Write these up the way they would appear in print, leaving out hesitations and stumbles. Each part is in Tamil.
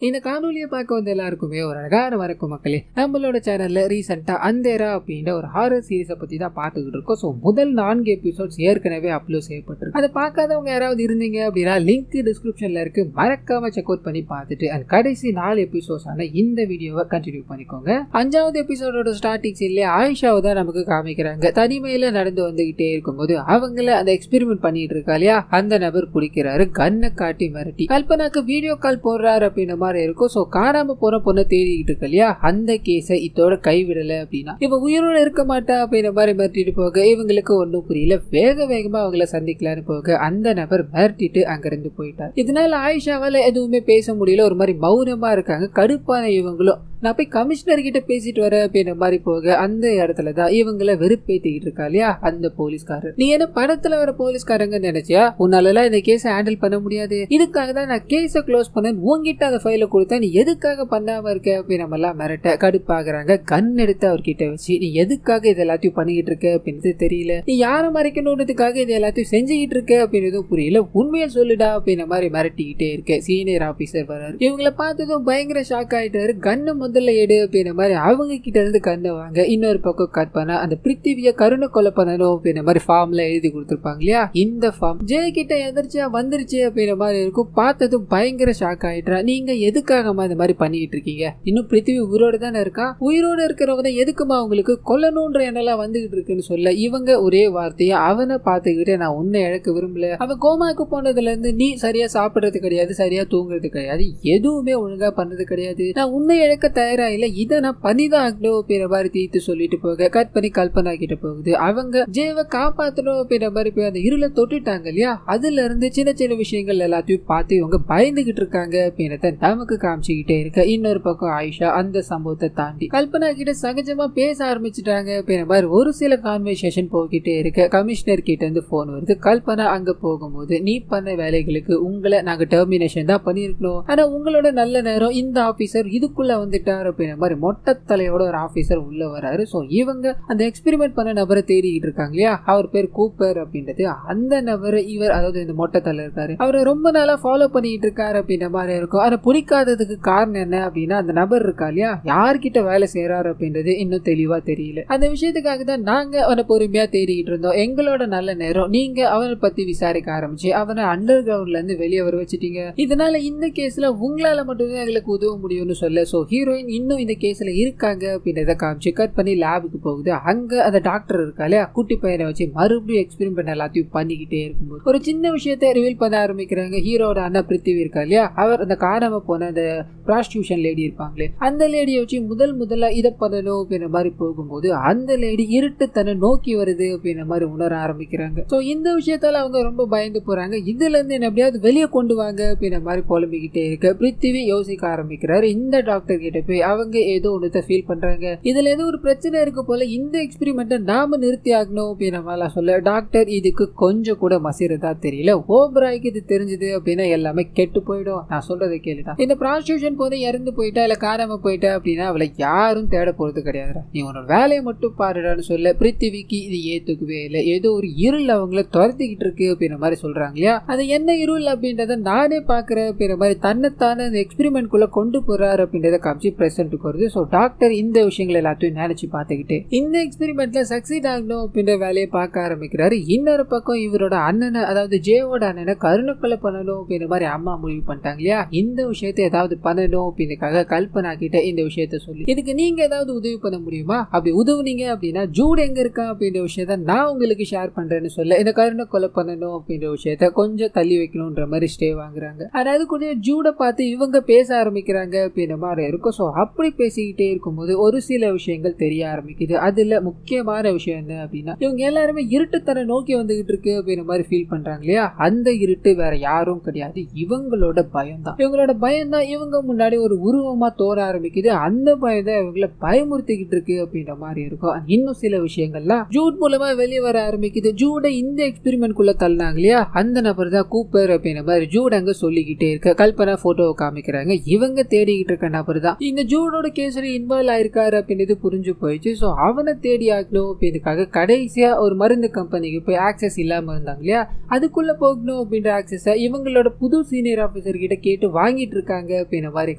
இந்த காணொலியை பார்க்க வந்த எல்லாருக்குமே ஒரு அழகான வணக்கம் மக்களே. நம்மளோட சேனல்ல ரீசெண்டா அந்தேரா அப்படின்ற ஒரு ஹாரர் சீரிஸை பத்தி தான் பார்த்துக்கிட்டு இருக்கோம். ஸோ முதல் 4 எபிசோட்ஸ் ஏற்கனவே அப்லோட் செய்யப்பட்டிருக்கு. அதை பார்க்காதவங்க யாராவது இருந்தீங்க அப்படின்னா லிங்க் டிஸ்கிரிப்ஷன்ல இருக்கு, மறக்காம செக் அவுட் பண்ணி பார்த்துட்டு அந்த கடைசி 4 எபிசோட்ஸ் ஆன இந்த வீடியோவை கண்டினியூ பண்ணிக்கோங்க. 5வது எபிசோடோட ஸ்டார்டிங் சீன்ல ஆயிஷாவை தான் நமக்கு காமிக்கிறாங்க. தனிமையில நடந்து வந்துகிட்டே இருக்கும்போது அவங்கள அந்த எக்ஸ்பெரிமெண்ட் பண்ணிட்டு இருக்கா இல்லையா, அந்த நபர் குடிக்கிறாரு. கண்ணை காட்டி மிரட்டி கல்பனாக்கு வீடியோ கால் போடுறாரு அப்படின்ற இருக்கும். சோ காணாம போன பொண்ணை தேடிக்கிட்டு இருக்கு இல்லையா, அந்த கேஸை இதோட கைவிடல அப்படின்னா இவ உயிரோட இருக்க மாட்டா அப்படின்ற மாதிரி மிரட்டிட்டு போக இவங்களுக்கு ஒன்னும் புரியல. வேக வேகமா அவங்கள சந்திக்கலான்னு போக அந்த நபர் மிரட்டிட்டு அங்கிருந்து போயிட்டார். இதனால ஆயிஷாவால எதுவுமே பேச முடியல, ஒரு மாதிரி மௌனமா இருக்காங்க. கடுப்பான இவங்களும் நான் போய் கமிஷனர் கிட்ட பேசிட்டு வர அப்படின்ற மாதிரி போக அந்த இடத்துலதான் இவங்களை வெறுப்பேத்திக்கிட்டு இருக்கா இல்லையா அந்த போலீஸ்காரர். நீ என்ன படத்துல வர போலீஸ்காரங்க நினைச்சியா, உன்னால இந்த கேஸை ஹேண்டில் பண்ண முடியாது, இதுக்காக தான் நான் கேஸை க்ளோஸ் பண்ணேன், உங்ககிட்ட அந்த ஃபைல கொடுத்தா நீ எதுக்காக பண்ணாம இருக்க அப்படின்னு நம்ம எல்லாம் மிரட்ட கடுப்பாகிறாங்க. கண் எடுத்து அவர்கிட்ட வச்சு நீ எதுக்காக இது எல்லாத்தையும் பண்ணிக்கிட்டு இருக்க அப்படின்னு தெரியல, நீ யாரை மறைக்கணுன்றதுக்காக இது எல்லாத்தையும் செஞ்சுக்கிட்டு இருக்க அப்படின்னு புரியல, உண்மையை சொல்லுடா அப்படின்ற மாதிரி மிரட்டிக்கிட்டே இருக்க சீனியர் ஆபீசர் வராரு. இவங்களை பார்த்ததும் பயங்கர ஷாக் ஆயிட்டாரு. கண்ணு முதல்ல எடு அப்படின்ற மாதிரி அவங்க கிட்ட இருந்து கண்ணை வாங்க. இன்னொரு பக்கம் கட் பண்ண அந்த பிருத்திவிய கருணை கொலை பண்ணணும் அப்படின்ற மாதிரி ஃபார்ம்ல எழுதி கொடுத்துருப்பாங்க இல்லையா, இந்த ஃபார்ம் ஜெய கிட்ட எதிர்ச்சியா வந்துருச்சு அப்படின்ற மாதிரி இருக்கும். பார்த்ததும் பயங்கர ஷாக் ஆயிட்டா. நீங்க எதுக்காகமா இந்த மாதிரி பண்ணிட்டு இருக்கீங்க, இன்னும் பிருத்திவி உயிரோடு தானே இருக்கா, உயிரோடு இருக்கிறவங்க எதுக்குமா உங்களுக்கு கொல்லணும்ன்ற எண்ணெல்லாம் வந்துகிட்டு இருக்குன்னு சொல்ல இவங்க ஒரே வார்த்தையை அவனை பார்த்துக்கிட்டு நான் உன்னை இழக்க விரும்பல, அவன் கோமாக்கு போனதுல இருந்து நீ சரியா சாப்பிடுறது கிடையாது, சரியா தூங்குறது கிடையாது, எதுவுமே ஒழுங்கா பண்றது கிடையாது, நான் உன்னை இழக்க தயாரா இல்ல, இதை நான் பண்ணிதான் ஆகணும் அப்படின்ற மாதிரி தீர்த்து சொல்லிட்டு போக கட் பண்ணி கல்பனா கிட்ட போகுது. அவங்க ஜேவை காப்பாற்றணும் அப்படின்ற மாதிரி போய் அந்த இருளை தொட்டுட்டாங்க இல்லையா, அதுல இருந்து சின்ன சின்ன விஷயங்கள் எல்லாத்தையும் பார்த்து இவங்க பயந்துகிட்டு இருக்காங்க அப்படின்றத நமக்கு காமிச்சுக்கிட்டே இருக்க. இன்னொரு பக்கம் ஆயிஷா அந்த சம்பவத்தை தாண்டி கல்பனா கிட்ட சகஜமா பேச ஆரம்பிச்சுட்டாங்க அப்படின்ற மாதிரி ஒரு சில கான்வர்சேஷன் போய்கிட்டே இருக்க. கமிஷனர் கிட்ட இருந்து போன் வருது. கல்பனா அங்க போகும்போது நீ பண்ண வேலைகளுக்கு உங்களை நாங்க டெர்மினேஷன் தான் பண்ணிருக்கணும், ஆனா உங்களோட நல்ல நேரம் இந்த ஆபீசர் இதுக்குள்ள வந்துட்டாரு அப்படின்ற மாதிரி மொட்டை தலையோட ஒரு ஆபீசர் உள்ள வராரு. சோ இவங்க அந்த எக்ஸ்பெரிமெண்ட் பண்ண நபரை தேடிக்கிட்டு இருக்காங்க இல்லையா, அவர் பேர் கூப்பர் அப்படின்றது. அந்த நபரை இவர், அதாவது இந்த மொட்டை தலை இருக்காரு, அவரை ரொம்ப நாளா ஃபாலோ பண்ணிட்டு இருக்காரு அப்படின்ற மாதிரி இருக்கும். அதை பிடிக்காததுக்கு காரணம் என்ன அப்படின்னா அந்த நபர் இருக்கா இல்லையா, யார்கிட்ட வேலை செய்யறாரு அப்படின்றது இன்னும் தெளிவா தெரியல. அந்த விஷயத்துக்காக தான் நாங்க அவனை பொறுமையா தேடிக்கிட்டு இருந்தோம். எங்களோட நல்ல நேரம் நீங்க அவனை பத்தி விசாரிக்க ஆரம்பிச்சு அவனை அண்டர் கிரவுண்ட்ல இருந்து வெளியே வர வச்சுட்டீங்க. இதனால இந்த கேஸ்ல உங்களால மட்டும்தான் எங்களுக்கு உதவ முடியும்னு சொல்ல சோ ஹீரோயின் இன்னும் இந்த கேஸ்ல இருக்காங்க அப்படின்றத காமிச்சு கட் பண்ணி லேபுக்கு போகுது. அங்க அந்த டாக்டர் இருக்காலே குட்டி பையனை வச்சு மறுபடியும் எக்ஸ்பெரிமெண்ட் எல்லாத்தையும் பண்ணிக்கிட்டே இருக்கும்போது ஒரு சின்ன விஷயத்தை ரிவீல் பண்ண ஆரம்பிக்கிறாங்க. ஹீரோட அண்ணா பிருத்திவி இருக்கா இல்லையா, அவர் அந்த காணாம போன அந்த ப்ராஸ்டியூஷன் லேடி இருப்பாங்களே, அந்த லேடியை வச்சு முதல்ல இதை பண்ணணும் அப்படின்ற மாதிரி போகும்போது அந்த லேடி இருட்டு தன்னை நோக்கி வருது அப்படின்ற மாதிரி உணர ஆரம்பிக்கிறாங்க. சோ இந்த விஷயத்தால அவங்க ரொம்ப பயந்து போறாங்க. இதுல இருந்து என்ன எப்படியாவது வெளியே கொண்டு வாங்க அப்படின்ற மாதிரி புலம்பிக்கிட்டே இருக்க பிருத்திவி யோசிக்க ஆரம்பிக்கிறாரு. இந்த டாக்டர் கிட்ட போய் அவங்க ஏதோ ஒன்று ஃபீல் பண்றாங்க, இதுல ஏதோ ஒரு பிரச்சனை இருக்கு போல, இந்த எக்ஸ்பெரிமெண்ட்டை நாம நிறுத்தி ஆகணும் அப்படின்ற மாதிரி சொல்ல டாக்டர் இதுக்கு கொஞ்சம் கூட மசிறதா தெரியல. ஓபராய்க்கு இது தெரிஞ்சது அப்படின்னா எல்லாமே கெட்டு போயிடும், நான் சொல்றதை கேளுடா, இந்த ப்ராஸ்டியூஷன் போது இறந்து போயிட்டா இல்ல காணாம போயிட்டா அப்படின்னா அவளை யாரும் தேட போறது கிடையாது, நீ உன்னோட வேலையை மட்டும் பாருடான்னு சொல்ல பிருத்திவிக்கு இது ஏத்துக்கவே இல்லை. ஏதோ ஒரு இருள் அவங்கள துரத்திக்கிட்டு இருக்கு அப்படின்ற மாதிரி சொல்றாங்க இல்லையா, அது என்ன இருள் அப்படின்றத நானே பாக்குறேன் அப்படின்ற மாதிரி தன்னைத்தானே அந்த எக்ஸ்பெரிமெண்ட் குள்ள கொண்டு போறாரு அப்படின்றத காமிச்சு பிரசன்ட்டுக்கு வருது. ஸோ டாக்டர் இந்த விஷயங்கள் எல்லாத்தையும் நினைச்சு பார்த்துக்கிட்டு இந்த எக்ஸ்பெரிமெண்ட்ல சக்சீட் ஆகணும் அப்படின்ற வேலையை பார்க்க ஆரம்பிக்கிறாரு. இன்னொரு பக்கம் இவரோட அண்ணனை, அதாவது ஜேவோட அண்ணனை கருணக்கொலை பண்ணணும் அப்படின்ற மாதிரி அம்மா முடிவு பண்ணிட்டாங்க இல்லையா, இந்த விஷயத்தை ஏதாவது பண்ணணும் அப்படின்றதுக்காக கல்பனா கிட்ட இந்த விஷயத்த சொல்லி இதுக்கு நீங்க ஏதாவது உதவி பண்ண முடியுமா, அப்படி உதவுனீங்க அப்படின்னா ஜூட் எங்க இருக்கா அப்படின்ற விஷயத்த நான் உங்களுக்கு ஷேர் பண்றேன்னு சொல்ல இந்த கருணக்கொலை பண்ணணும் அப்படின்ற விஷயத்த கொஞ்சம் தள்ளி வைக்கணும்ன்ற மாதிரி ஸ்டே வாங்குறாங்க. அதாவது கூட ஜூட பார்த்து இவங்க பேச ஆரம்பிக்கிறாங்க அப்படின்ற மாதிரி இருக்கும். ஸோ அப்படி பேசிக்கிட்டே இருக்கும்போது ஒரு சில விஷயங்கள் தெரிய ஆரம்பிக்குது. அதுல முக்கியமான விஷயம் என்ன அப்படின்னா இவங்க எல்லாருமே இருட்டுத்தனை நோக்கி வந்துகிட்டு இருக்கு அப்படின்ற மாதிரி ஃபீல் பண்றாங்க இல்லையா, அந்த இருட்டு வேற யாரும் கிடையாது, இவங்களோட பயம் தான். இவங்களோட பயம் தான் இவங்க முன்னாடி ஒரு உருவமா தோற ஆரம்பிக்குது. அந்த பயம் தான் இவங்களை பயமுறுத்திக்கிட்டு இருக்கு அப்படின்ற மாதிரி இருக்கும். இன்னும் சில விஷயங்கள்லாம் ஜூட் மூலமா வெளியே வர ஆரம்பிக்குது. ஜூட இந்த எக்ஸ்பெரிமெண்ட் குள்ள தள்ளினாங்க இல்லையா, அந்த நபர் தான் கூப்பர் அப்படின்ற மாதிரி ஜூட் அங்க சொல்லிக்கிட்டே இருக்க. கல்பனா போட்டோவை காமிக்கிறாங்க. இவங்க தேடிக்கிட்டு இருக்க நபர் தான் இந்த இந்த ஜூடோட கேஸ்ல இன்வால்வ் ஆயிருக்காரு அப்படின்றது புரிஞ்சு போயிடுச்சு. ஸோ அவனை தேடி ஆகணும் அப்படின்றதுக்காக கடைசியா ஒரு மருந்து கம்பெனிக்கு போய் ஆக்சஸ் இல்லாம இருந்தாங்க இல்லையா, அதுக்குள்ள போகணும் அப்படின்ற ஆக்சஸை இவங்களோட புது சீனியர் ஆபீசர் கிட்ட கேட்டு வாங்கிட்டு இருக்காங்க அப்படின்ற மாதிரி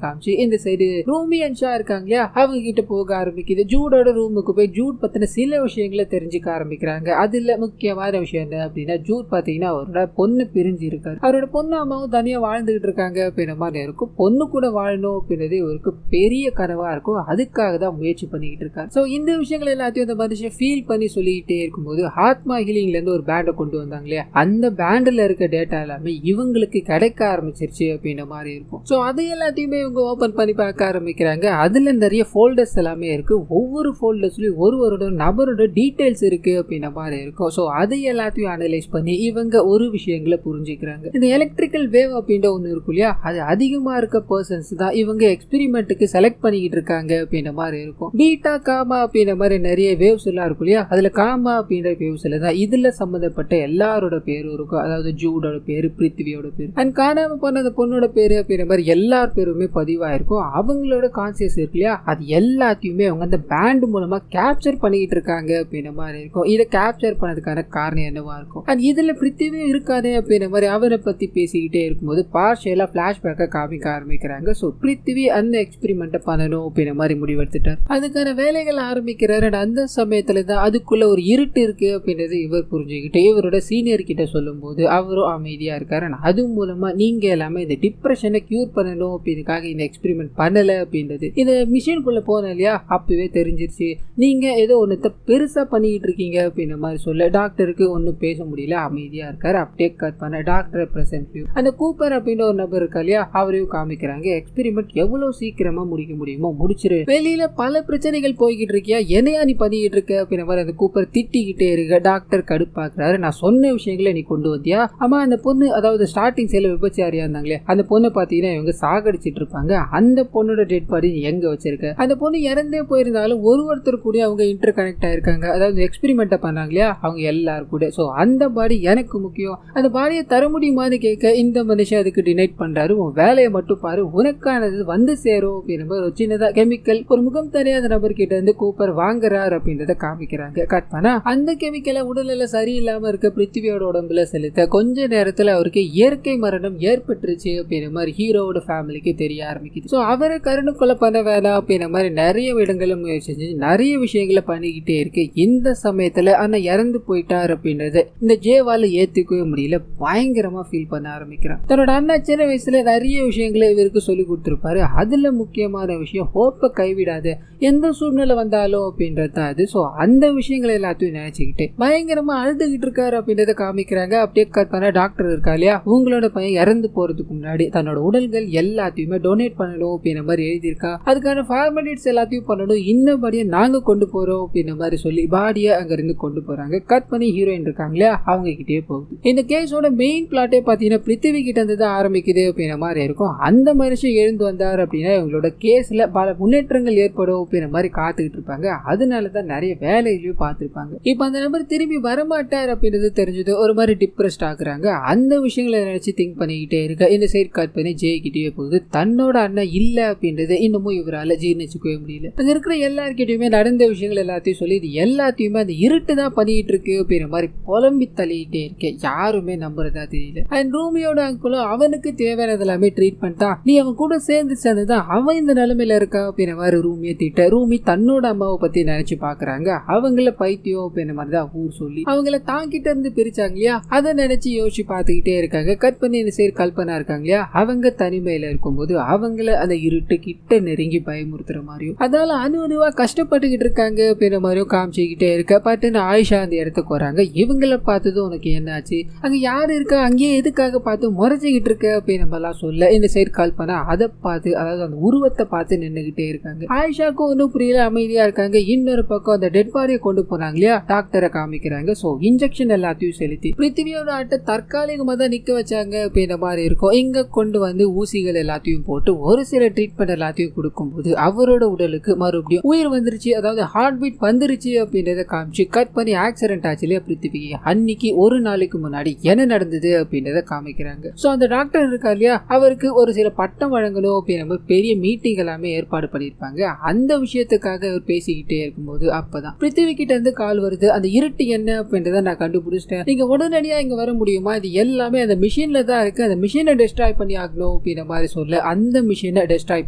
காமிச்சு இந்த சைடு ரூமி அண்ட் ஷா இருக்காங்க இல்லையா, அவங்க கிட்ட போக ஆரம்பிக்குது. ஜூடோட ரூமுக்கு போய் ஜூட் பத்தின சில விஷயங்களை தெரிஞ்சுக்க ஆரம்பிக்கிறாங்க. அதுல முக்கியமான விஷயம் என்ன அப்படின்னா, ஜூட் பாத்தீங்கன்னா அவரோட பொண்ணு பிரிஞ்சு இருக்காரு. அவரோட பொண்ணு அம்மாவும் தனியா வாழ்ந்துகிட்டு இருக்காங்க அப்படின்ற மாதிரி இருக்கும். பொண்ணு கூட வாழணும் அப்படின்றது இவருக்கு பெரிய கனவா இருக்கும். அதுக்காக தான் முயற்சி பண்ணிக்கிட்டு இருக்காரு. ஸோ இந்த விஷயங்கள் எல்லாத்தையும் அந்த மனுஷன் ஃபீல் பண்ணி சொல்லிக்கிட்டே இருக்கும்போது ஆத்மா ஹீலிங்ல இருந்து ஒரு பேண்டை கொண்டு வந்தாங்க இல்லையா, அந்த பேண்டில் இருக்க டேட்டா எல்லாமே இவங்களுக்கு கிடைக்க ஆரம்பிச்சிருச்சு அப்படின்ற மாதிரி இருக்கும். ஸோ அது எல்லாத்தையுமே இவங்க ஓபன் பண்ணி பார்க்க ஆரம்பிக்கிறாங்க. அதுல நிறைய ஃபோல்டர்ஸ் எல்லாமே இருக்கு. ஒவ்வொரு ஃபோல்டர்ஸ்லயும் ஒருவரோட நபரோட டீடைல்ஸ் இருக்கு அப்படின்ற மாதிரி இருக்கும். ஸோ அதை எல்லாத்தையும் அனலைஸ் பண்ணி இவங்க ஒரு விஷயங்களை புரிஞ்சுக்கிறாங்க. இந்த எலக்ட்ரிக்கல் வேவ் அப்படின்ற ஒன்று இருக்கும் இல்லையா, அது அதிகமா இருக்க பர்சன்ஸ் தான் இவங்க எக்ஸ்பெரிமெண்ட்டுக்கு செலக்ட் பண்ணிக்கிட்டு இருக்காங்க அப்படின்ற மாதிரி இருக்கும். பீட்டா காமா அப்படின்ற மாதிரி நிறைய வேவ்ஸ் எல்லாம் இருக்கும் இல்லையா, அதுல காமா அப்படின்ற வேவ்ஸ்ல தான் இதுல சம்பந்தப்பட்ட எல்லாரோட பேரும் இருக்கும். அதாவது ஜூடோட பேரு, பிருத்திவியோட பேரு அண்ட் காணாம போன அந்த பொண்ணோட பேரு அப்படின்ற மாதிரி எல்லார் பேருமே பதிவாயிருக்கும். அவங்களோட கான்சியஸ் இருக்கு இல்லையா, அது எல்லாத்தையுமே அவங்க அந்த பேண்ட் மூலமா கேப்சர் பண்ணிக்கிட்டு இருக்காங்க அப்படின்ற மாதிரி இருக்கும். இதை கேப்சர் பண்ணதுக்கான காரணம் என்னவா இருக்கும், அண்ட் இதுல பிருத்திவியும் இருக்காதே அப்படின்ற மாதிரி அவரை பத்தி பேசிக்கிட்டே இருக்கும்போது பார்ஷியலா பிளாஷ்பேக்கை காமிக்க ஆரம்பிக்கிறாங்க. ஸோ பிருத்திவி அந்த எக்ஸ்பெரிமெண்ட்டை பண்ணணும் அப்படின்ற மாதிரி முடிவெடுத்துட்டார். அதுக்கான வேலைகள் ஆரம்பிக்கிறாரு. அந்த சமயத்துல தான் அதுக்குள்ள ஒரு இருட்டு இருக்கு அப்படின்றது இவர் புரிஞ்சுக்கிட்டு இவரோட சீனியர் கிட்ட சொல்லும் போது அவரும் அமைதியா இருக்காரு. அது மூலமா நீங்க எல்லாமே இந்த டிப்ரெஷனை கியூர் பண்ணணும் அப்படின்றதுக்காக இந்த எக்ஸ்பெரிமெண்ட் பண்ணல அப்படின்றது இந்த மிஷினுக்குள்ள போன இல்லையா, அப்பவே தெரிஞ்சிருச்சு. நீங்க ஏதோ ஒன்னத்தை பெருசா பண்ணிக்கிட்டு இருக்கீங்க அப்படின்ற மாதிரி சொல்ல டாக்டருக்கு ஒன்னும் பேச முடியல, அமைதியா இருக்காரு. அப்படியே கட் பண்ண டாக்டர் பிரசன்ட் அந்த கூப்பர் அப்படின்ற ஒரு நபர் இருக்கா இல்லையா, அவரையும் காமிக்கிறாங்க. எக்ஸ்பெரிமெண்ட் எவ்வளவு சீக்கிரமா முடிக்க முடியுமோ முடிச்சிரு, வெளியில பல பிரச்சனைகள் போய்கிட்டு இருக்கியா, என்னையா நீ பண்ணிக்கிட்டு இருக்க அப்படின்ற மாதிரி அந்த கூப்பர் திட்டிக்கிட்டே இருக்க. டாக்டர் கடுப்பாக்குறாரு. நான் சொன்ன விஷயங்களை நீ கொண்டு வந்தியா? ஆமா, அந்த பொண்ணு அதாவது ஸ்டார்டிங் சேல விபச்சாரியா இருந்தாங்களே அந்த பொண்ணை பாத்தீங்கன்னா இவங்க சாகடிச்சிட்டு இருப்பாங்க. அந்த பொண்ணோட டெட் பாடி எங்க வச்சிருக்க? அந்த பொண்ணு இறந்தே போயிருந்தாலும் ஒருத்தர் கூட அவங்க இன்டர் கனெக்ட் ஆயிருக்காங்க. அதாவது எக்ஸ்பெரிமெண்ட் பண்ணாங்க இல்லையா அவங்க எல்லாரும் கூட. சோ அந்த பாடி எனக்கு முக்கியம், அந்த பாடியை தர முடியுமான்னு கேட்க இந்த மனுஷன் அதுக்கு டினைட் பண்றாரு. உன் வேலையை மட்டும் பாரு, உனக்கானது வந்து சேரும் அப்படின்ற ஒரு சின்னதா கெமிக்கல் ஒரு முகம் தெரியாத நபர் கிட்ட இருந்து கூப்பர் வாங்குறாரு அப்படின்றத காமிக்கிறாங்க. கட் பண்ணா அந்த கெமிக்கலை உடல்ல சரியில்லாம இருக்க பிருத்திவியோட உடம்புல செலுத்த கொஞ்ச நேரத்துல அவருக்கு இயற்கை மரணம் ஏற்பட்டுருச்சு அப்படின்ற மாதிரி ஹீரோவோட ஃபேமிலிக்கு தெரிய ஆரம்பிக்குது. ஸோ அவரை கருணை கொலை பண்ண வேணாம் அப்படின்ற மாதிரி நிறைய இடங்களை முயற்சி செஞ்சு நிறைய விஷயங்களை பண்ணிக்கிட்டே இருக்கு. இந்த சமயத்துல ஆனா இறந்து போயிட்டார் அப்படின்றது இந்த ஜேவால ஏத்துக்கவே முடியல. பயங்கரமா ஃபீல் பண்ண ஆரம்பிக்கிறான். தன்னோட அண்ணா சின்ன வயசுல நிறைய விஷயங்களை இவருக்கு சொல்லி கொடுத்துருப்பாரு. அதுல முக்கியமான விஷயம் ஹோப்பை கைவிடாத, எந்த சூழ்நிலை வந்தாலும் அப்படின்றது அது. ஸோ அந்த விஷயங்களை எல்லாத்தையும் நினைச்சுக்கிட்டு பயங்கரமா அழுதுகிட்டு இருக்காரு அப்படின்றத காமிக்கிறாங்க. அப்படியே கட் பண்ண டாக்டர் இருக்கா இல்லையா, உங்களோட பையன் இறந்து போறதுக்கு முன்னாடி தன்னோட உடல்கள் எல்லாத்தையுமே டொனேட் பண்ணணும் அப்படின்ற மாதிரி எழுதியிருக்கா. அதுக்கான ஃபார்மாலிட்டிஸ் எல்லாத்தையும் பண்ணணும், இன்னபடியே நாங்க கொண்டு போறோம் அப்படின்ற மாதிரி சொல்லி பாடியை அங்க இருந்து கொண்டு போறாங்க. கட் பண்ணி ஹீரோயின் இருக்காங்க இல்லையா, அவங்க கிட்டே போகுது. இந்த கேஸோட மெயின் பிளாட்டே பாத்தீங்கன்னா பிருத்திவி கிட்ட இருந்து தான் ஆரம்பிக்குது அப்படின்ற மாதிரி இருக்கும். அந்த மனுஷன் எழுந்து வந்தார் அப்படின்னா இவங்களோட கேஸ்ல பல முன்னேற்றங்கள் ஏற்படும் அப்படின்ற மாதிரி காத்துக்கிட்டு இருப்பாங்க. அதனாலதான் நிறைய வேலையிலையும் பார்த்திருப்பாங்க. இப்ப அந்த நபர் திரும்பி வரமாட்டார் அப்படின்றது தெரிஞ்சது ஒரு மாதிரி டிப்ரெஸ்ட் ஆகுறாங்க. அந்த விஷயங்களை நினைச்சு திங்க் பண்ணிக்கிட்டே இருக்க இந்த சைட் கட் பண்ணி ஜெயிக்கிட்டே போகுது. தன்னோட அண்ணன் இல்ல அப்படின்றது இன்னமும் இவரால ஜீர்ணிச்சுக்கவே முடியல. அங்க இருக்கிற எல்லார்கிட்டயுமே நடந்த விஷயங்கள் எல்லாத்தையும் சொல்லி இது எல்லாத்தையுமே அந்த இருட்டு தான் பண்ணிட்டு இருக்கு அப்படின்ற மாதிரி புலம்பி தள்ளிக்கிட்டே இருக்கேன். யாருமே நம்புறதா தெரியல. அண்ட் ரூமியோட அங்குளும் அவனுக்கு தேவையானது எல்லாமே ட்ரீட்மெண்ட் தான், நீ அவன் கூட சேர்ந்துதான் அவன் இந்த நிலைமையில இருக்கா அப்படின்ற மாதிரி ரூமியை திட்ட. ரூமி தன்னோட அம்மாவை பத்தி நினைச்சு பாக்குறாங்க. அவங்கள பைத்தியம் அப்படின்ற மாதிரி தான் ஊர் சொல்லி அவங்கள தாங்கிட்ட இருந்து பிரிச்சாங்க இல்லையா, அதை நினைச்சு யோசிச்சு பார்த்துக்கிட்டே இருக்காங்க. கட் பண்ணி இந்த சைடு கல்பனா இருக்காங்க இல்லையா, அவங்க தனிமையில இருக்கும்போது அவங்கள அந்த இருட்டு கிட்ட நெருங்கி பயமுறுத்துற மாதிரியும் அதனால அணுவா கஷ்டப்பட்டுக்கிட்டு இருக்காங்க அப்படின்ற மாதிரியும் காமிச்சுக்கிட்டே இருக்க. பட்டுன்னு ஆயிஷா அந்த இடத்துக்கு வராங்க. இவங்கள பார்த்ததும் உனக்கு என்னாச்சு, அங்க யாரு இருக்கா, அங்கேயே எதுக்காக பார்த்து முறைச்சிக்கிட்டு இருக்க அப்படின்னு நம்மலாம் சொல்ல இந்த சைடு கல்பனா அதை பார்த்து அதாவது அந்த உருவத்தை பார்த்து நின்றுகிட்டே இருக்காங்க. ஆயிஷாக்கும் ஒன்றும் புரியல, அமைதியா இருக்காங்க. இன்னொரு பக்கம் அந்த டெட் பாடியை கொண்டு போனாங்க இல்லையா, டாக்டரை காமிக்கிறாங்க. சோ இன்ஜெக்ஷன் எல்லாத்தையும் செலுத்தி பிருத்திவியோட ஆட்டை தற்காலிகமா தான் நிக்க வச்சாங்க அப்படின்ற மாதிரி இருக்கும். இங்க கொண்டு வந்து ஊசிகள் எல்லாத்தையும் போட்டு ஒரு சில ட்ரீட்மெண்ட் எல்லாத்தையும் கொடுக்கும் போது அவரோட உடலுக்கு மறுபடியும் உயிர் வந்துருச்சு, அதாவது ஹார்ட் பீட் வந்துருச்சு அப்படின்றத காமிச்சு கட் பண்ணி ஆக்சிடென்ட் ஆச்சு இல்லையா பிருத்திவி, அன்னைக்கு ஒரு நாளைக்கு முன்னாடி என்ன நடந்தது அப்படின்றத காமிக்கிறாங்க. சோ அந்த டாக்டர் இருக்கா இல்லையா, அவருக்கு ஒரு சில பட்டம் வழங்கணும் அப்படின்ற பெரிய மீட்டிங் எல்லாமே ஏற்பாடு பண்ணிருப்பாங்க. அந்த விஷயத்துக்காக இவர் பேசிக்கிட்டே இருக்கும்போது அப்பதான் பிருத்திவி கிட்ட இருந்து கால் வருது. அந்த இருட்டு என்ன அப்படின்றத நான் கண்டுபிடிச்சிட்டேன், நீங்க உடனடியா இங்க வர முடியுமா, இது எல்லாமே அந்த மிஷின்ல தான் இருக்கு, அந்த மிஷினை டெஸ்ட்ராய் பண்ணி ஆகணும் அப்படின்ற மாதிரி சொல்ல அந்த மிஷினை டெஸ்ட்ராய்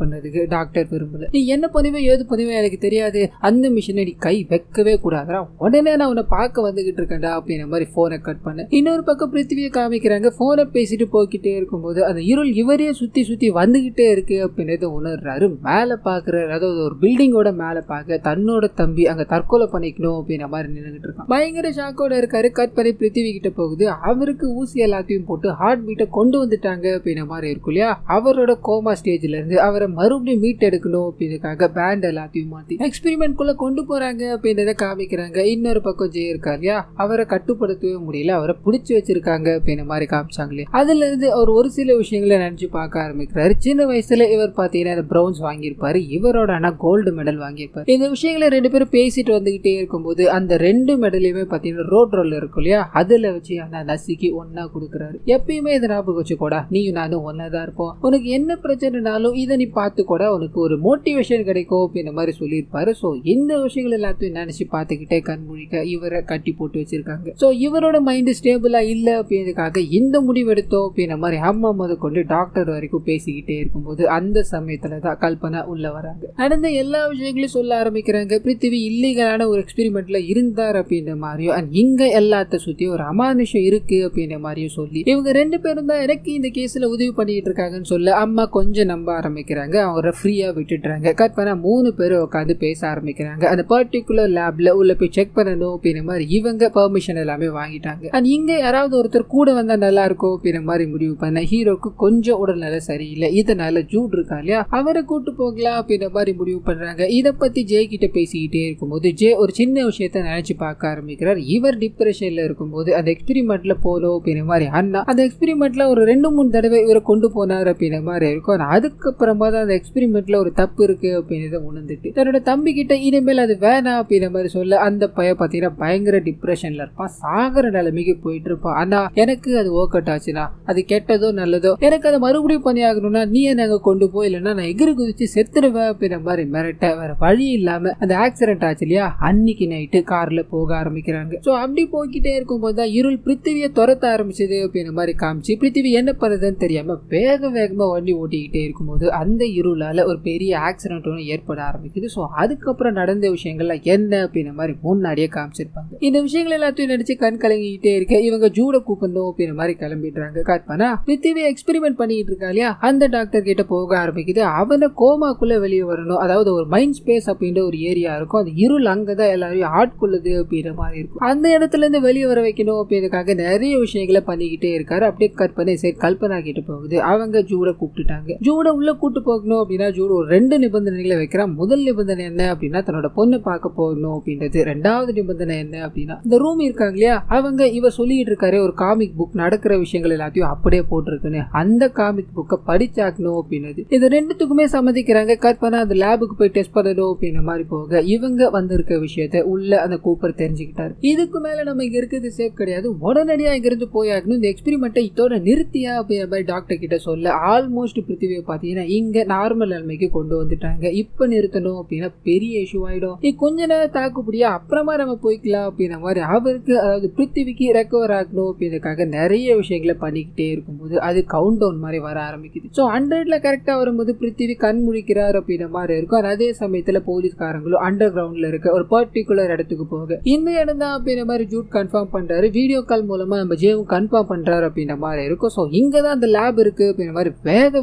பண்ணதுக்கு டாக்டர் விரும்பல. நீ என்ன பண்ணுவே ஏது பண்ணுவே எனக்கு தெரியாது, அந்த மிஷினை நீ கை வைக்கவே கூடாதா, உடனே நான் உன்னை பார்க்க வந்துகிட்டு இருக்கேன்டா அப்படின்ற மாதிரி போனை கட் பண்ண. இன்னொரு பக்கம் பிருத்திவியை காமிக்கிறாங்க. போனை பேசிட்டு போய்கிட்டே இருக்கும்போது அந்த இருள் இவரே சுத்தி சுத்தி வந்துகிட்டே இருக்கு அப்படின்றத உணர்றாரு. மேல பாக்குறாரு, அதாவது ஒரு பில்டிங்கோட மேல பாக்க தன்னோட தம்பி அங்க தற்கொலை பண்ணிக்கணும் அப்படின்ற மாதிரி நின்றுகிட்டு இருக்கான். பயங்கர ஷாக்கோட இருக்காரு. கட் பண்ணி பிருத்திவி கிட்ட போகுது. அவருக்கு ஊசி எல்லாத்தையும் போட்டு ஹார்ட் பீட்டை கொண்டு வந்துட்டாங்க அப்படின்ற மாதிரி இருக்கும் இல்லையா. அவரோட கோமா ஸ்டேஜ்ல இருந்து அவரை மறுபடியும் மீட் எடுக்கணும் அப்படின்றதுக்காக பேண்ட் எல்லாத்தையும் மாத்தி எக்ஸ்பெரிமெண்ட் குள்ள கொண்டு போறாங்க அப்படின்றத காமிக்கிறாங்க. இன்னொரு பக்கம் ஜெய் இருக்கா இல்லையா, அவரை கட்டுப்படுத்தவே முடியல, அவரை பிடிச்சி வச்சிருக்காங்க அப்படின்ற மாதிரி காமிச்சாங்களே. அதுல இருந்து அவர் ஒரு சில விஷயங்களை நினைச்சு பார்க்க ஆரம்பிக்கிறாரு. சின்ன வயசுல இவர் பாத்தீங்கன்னா பிரவுன்ஸ் வாங்கியிருப்பாரு, இவரோட ஆனா கோல்டு மெடல் வாங்கியிருப்பாரு. இந்த விஷயங்களை ரெண்டு பேரும் பேசிட்டு வந்துகிட்டே இருக்கும்போது அந்த ரெண்டு மெடலையுமே பாத்தீங்கன்னா ரோட் ரோல் இருக்கும் இல்லையா, அதுல வச்சு அந்த நசுக்கி ஒன்னா கொடுக்குறாரு. எப்பயுமே இதை ஞாபகம் வச்சுக்கோடா, நீயும் நானும் ஒன்னாதான் இருப்போம், உனக்கு என்ன பிரச்சனைனாலும் இதை நீ பார்த்துக்கூட உனக்கு ஒரு மோட்டிவேஷன் கிடைக்கும் அப்படின்ற மாதிரி சொல்லியிருப்பாரு. ஸோ இந்த விஷயங்கள் எல்லாத்தையும் நினைச்சு பார்த்துக்கிட்டே கண்மூடிக்க இவரை கட்டி போட்டு வச்சிருக்காங்க. ஸோ இவரோட மைண்ட் ஸ்டேபிளா இல்லை அப்படின்றதுக்காக இந்த முடிவெடுத்தோம் அப்படின்ற மாதிரி அம்மா முத கொண்டு டாக்டர் வரைக்கும் பேசிக்கிட்டே இருக்கும்போது அந்த சமயத்துல தான் கல்பனா உள்ள வராங்க. நடந்த எல்லா விஷயங்களையும் சொல்ல ஆரம்பிக்கிறாங்க. பிருத்திவி இல்லீகலான ஒரு எக்ஸ்பெரிமெண்ட்ல இருந்தார் அப்படின்ற மாதிரியும் அண்ட் இங்க எல்லாத்த சுத்தி ஒரு அமானுஷம் இருக்கு அப்படின்ற மாதிரியும் சொல்லி இவங்க ரெண்டு பேரும் தான் எனக்கு இந்த கேஸ்ல உதவி பண்ணிட்டு இருக்காங்கன்னு சொல்ல அம்மா கொஞ்சம் நம்ப ஆரம்பிக்கிறாங்க. அவரை ஃப்ரீயா விட்டுட்டுறாங்க. கட் பண்ணா 3 பேரும் உட்காந்து பேச ஆரம்பிக்கிறாங்க. அந்த பர்டிகுலர் லேப்ல உள்ள போய் செக் பண்ணணும் அப்படின்ற மாதிரி இவங்க பெர்மிஷன் எல்லாமே வாங்கிட்டாங்க. அண்ட் இங்க யாராவது ஒருத்தர் கூட வந்தா நல்லா இருக்கும் அப்படின்ற மாதிரி முடிவு பண்ண ஹீரோக்கு கொஞ்சம் உடல்நல சரியில்லை. இதனால ஜூட் இருக்கா இல்லையா, அவரை கூட்டு போகலாம் அப்படின்ற மாதிரி முடிவு பண்றாங்க. இதை பத்தி ஜெய் கிட்ட பேசிக்கிட்டே இருக்கும்போது ஜெய் ஒரு சின்ன விஷயத்த நினைச்சு பார்க்க ஆரம்பிக்கிறார். இவர் டிப்ரெஷன்ல இருக்கும்போது அந்த எக்ஸ்பெரிமெண்ட்ல போனோம் அப்படின்ற மாதிரி அண்ணா அந்த எக்ஸ்பெரிமெண்ட்ல ஒரு 2-3 தடவை இவரை கொண்டு போனார் அப்படின்ற மாதிரி இருக்கும். அதுக்கப்புறமா தான் அந்த எக்ஸ்பெரிமெண்ட்ல ஒரு தப்பு இருக்கு அப்படின்றத உணர்ந்துட்டு தன்னோட தம்பி கிட்ட இனிமேல் அது வேணாம் அப்படின்ற மாதிரி சொல்ல அந்த பையன் பாத்தீங்கன்னா பயங்கர டிப்ரெஷன்ல இருப்பான், சாகர நிலைமைக்கு போயிட்டு இருப்பான். ஆனா எனக்கு அது ஒர்க் அவுட் ஆச்சுன்னா, அது கெட்டதோ நல்லதோ, எனக்கு அதை மறுபடியும் பண்ணி ஆகணும்னா நீ என்ன கொண்டு போய் இல்லைன்னா நான் எகிரி குதிச்சு செத்துருவேன் அப்படின்ற மாதிரி மிரட்ட வேற வழி இல்லாம அந்த ஆக்சிடென்ட் ஆச்சு இல்லையா, அன்னைக்கு நைட்டு கார்ல போக ஆரம்பிக்கிறாங்க. சோ அப்படி போய்கிட்டே இருக்கும்போது தான் இருள் பிருத்திவியை துரத்த ஆரம்பிச்சது அப்படின்ற மாதிரி காமிச்சு பிருத்திவி என்ன பண்ணுறதுன்னு தெரியாம வேகமா வண்டி ஓட்டிக்கிட்டே இருக்கும்போது அந்த இருளால ஒரு பெரிய ஆக்சிடென்ட் ஒன்று ஏற்பட ஆரம்பிக்குது. ஸோ அதுக்கப்புறம் நடந்த விஷயங்கள்லாம் என்ன அப்படின்ற மாதிரி முன்னாடியே காமிச்சிருப்பாங்க. இந்த விஷயங்கள் எல்லாத்தையும் நடிச்சு கண் கலங்கிக்கிட்டே இருக்க இவங்க ஜூட கூப்பிடணும் அப்படின்ற மாதிரி கிளம்பிடுறாங்க. கட் பண்ணா பிருத்திவி எக்ஸ்பெரிமெண்ட் பண்ணிட்டு இருக்கா இல்லையா, அந்த டாக்டர் கிட்ட போக ஆரம்பிக்குது. அவனை கோமாக்குள்ள வெளியே வரணும், அதாவது ஒரு மைண்ட் ஸ்பேஸ் அப்படின்ற ஒரு ஏரியா இருக்கும், அந்த இருள் அங்கதான் எல்லாரையும் ஆட்கொள்ளுது அப்படின்ற மாதிரி இருக்கும். அந்த இடத்துல இருந்து வெளியே வர வைக்கணும் அப்படின்றதுக்காக நிறைய விஷயங்களை பண்ணிக்கிட்டே இருக்காரு. அப்படியே கட் பண்ணி சரி கல்பனா கிட்ட போகுது. அவங்க ஜூட கூப்பிட்டுட்டாங்க. ஜூட உள்ள கூட்டு போகணும் அப்படின்னா ஜூட ஒரு 2 நிபந்தனைகளை வைக்கிறான். முதல் நிபந்தனை என்ன அப்படின்னா தன்னோட பொண்ணு பார்க்க போகணும் அப்படின்றது. 2வது நிபந்தனை என்ன அப்படின்னா இந்த ரூம் இருக்காங்க இல்லையா, அவங்க இவ சொல்லிட்டு இருக்காரு ஒரு காமிக் புக் நடக்கிற விஷயங்கள் எல்லாத்தையும் அப்படியே போட்டிருக்குன்னு, அந்த காமிக் புக்கை படிச்சாக்கணும் அப்படின்னது. இது 2த்துக்குமே சம்மதிக்கிறாங்க. கட் பண்ணா அந்த லேபுக்கு போய் டெஸ்ட் பண்ணணும் அப்படின்ற மாதிரி போக இவங்க வந்திருக்க விஷயத்த உள்ள அந்த கூப்பர் தெரிஞ்சுக்கிட்டாரு. இதுக்கு மேல நம்ம இங்க இருக்கிறது சேஃப் கிடையாது, உடனடியா இங்க இருந்து போயாகணும், இந்த எக்ஸ்பெரிமெண்ட்டை இதோட நிறுத்தியா அப்படின்ற மாதிரி டாக்டர் கிட்ட சொல்ல ஆல்மோஸ்ட் பிருத்திவியை பாத்தீங்கன்னா இங்க நார்மல் நிலைமைக்கு கொண்டு வந்துட்டாங்க. இப்ப நிறுத்தணும் அப்படின்னா பெரிய இஷ்யூ ஆயிடும், நீ கொஞ்ச நேரம் தாக்குப்படியா அப்புறமா நம்ம போய்க்கலாம் அப்படின்ற மாதிரி அவருக்கு, அதாவது பிருத்திவிக்கு ரெக்கவர் ஆகணும் அப்படின்றதுக்காக நிறைய விஷயங்களை பண்ணிக்கிட்டே இருக்கும்போது அது கவுண்ட் டவுன் மாதிரி வர ஆரம்பிக்குது. ஸோ 100ல கரெக்டா வரும்போது பிருத்திவி கண் முழிக்கிறார் அப்படின்ற மாதிரி இருக்கும். அதே சமயத்துல போலீஸ்காரங்களும் அண்டர் கிரவுண்ட்ல இருக்க ஒரு பர்டிகுலர் இடத்துக்கு போக இந்த இடம் தான் அப்படின்ற மாதிரி ஜூட் கன்ஃபார்ம் பண்றாரு. வீடியோ கால் மூலமா நம்ம ஜேவும் கன்ஃபார்ம் பண்றாரு அப்படின்ற மாதிரி இருக்கும். ஸோ இங்கதான் அந்த லேப் இருக்கு அப்படின்ற மாதிரி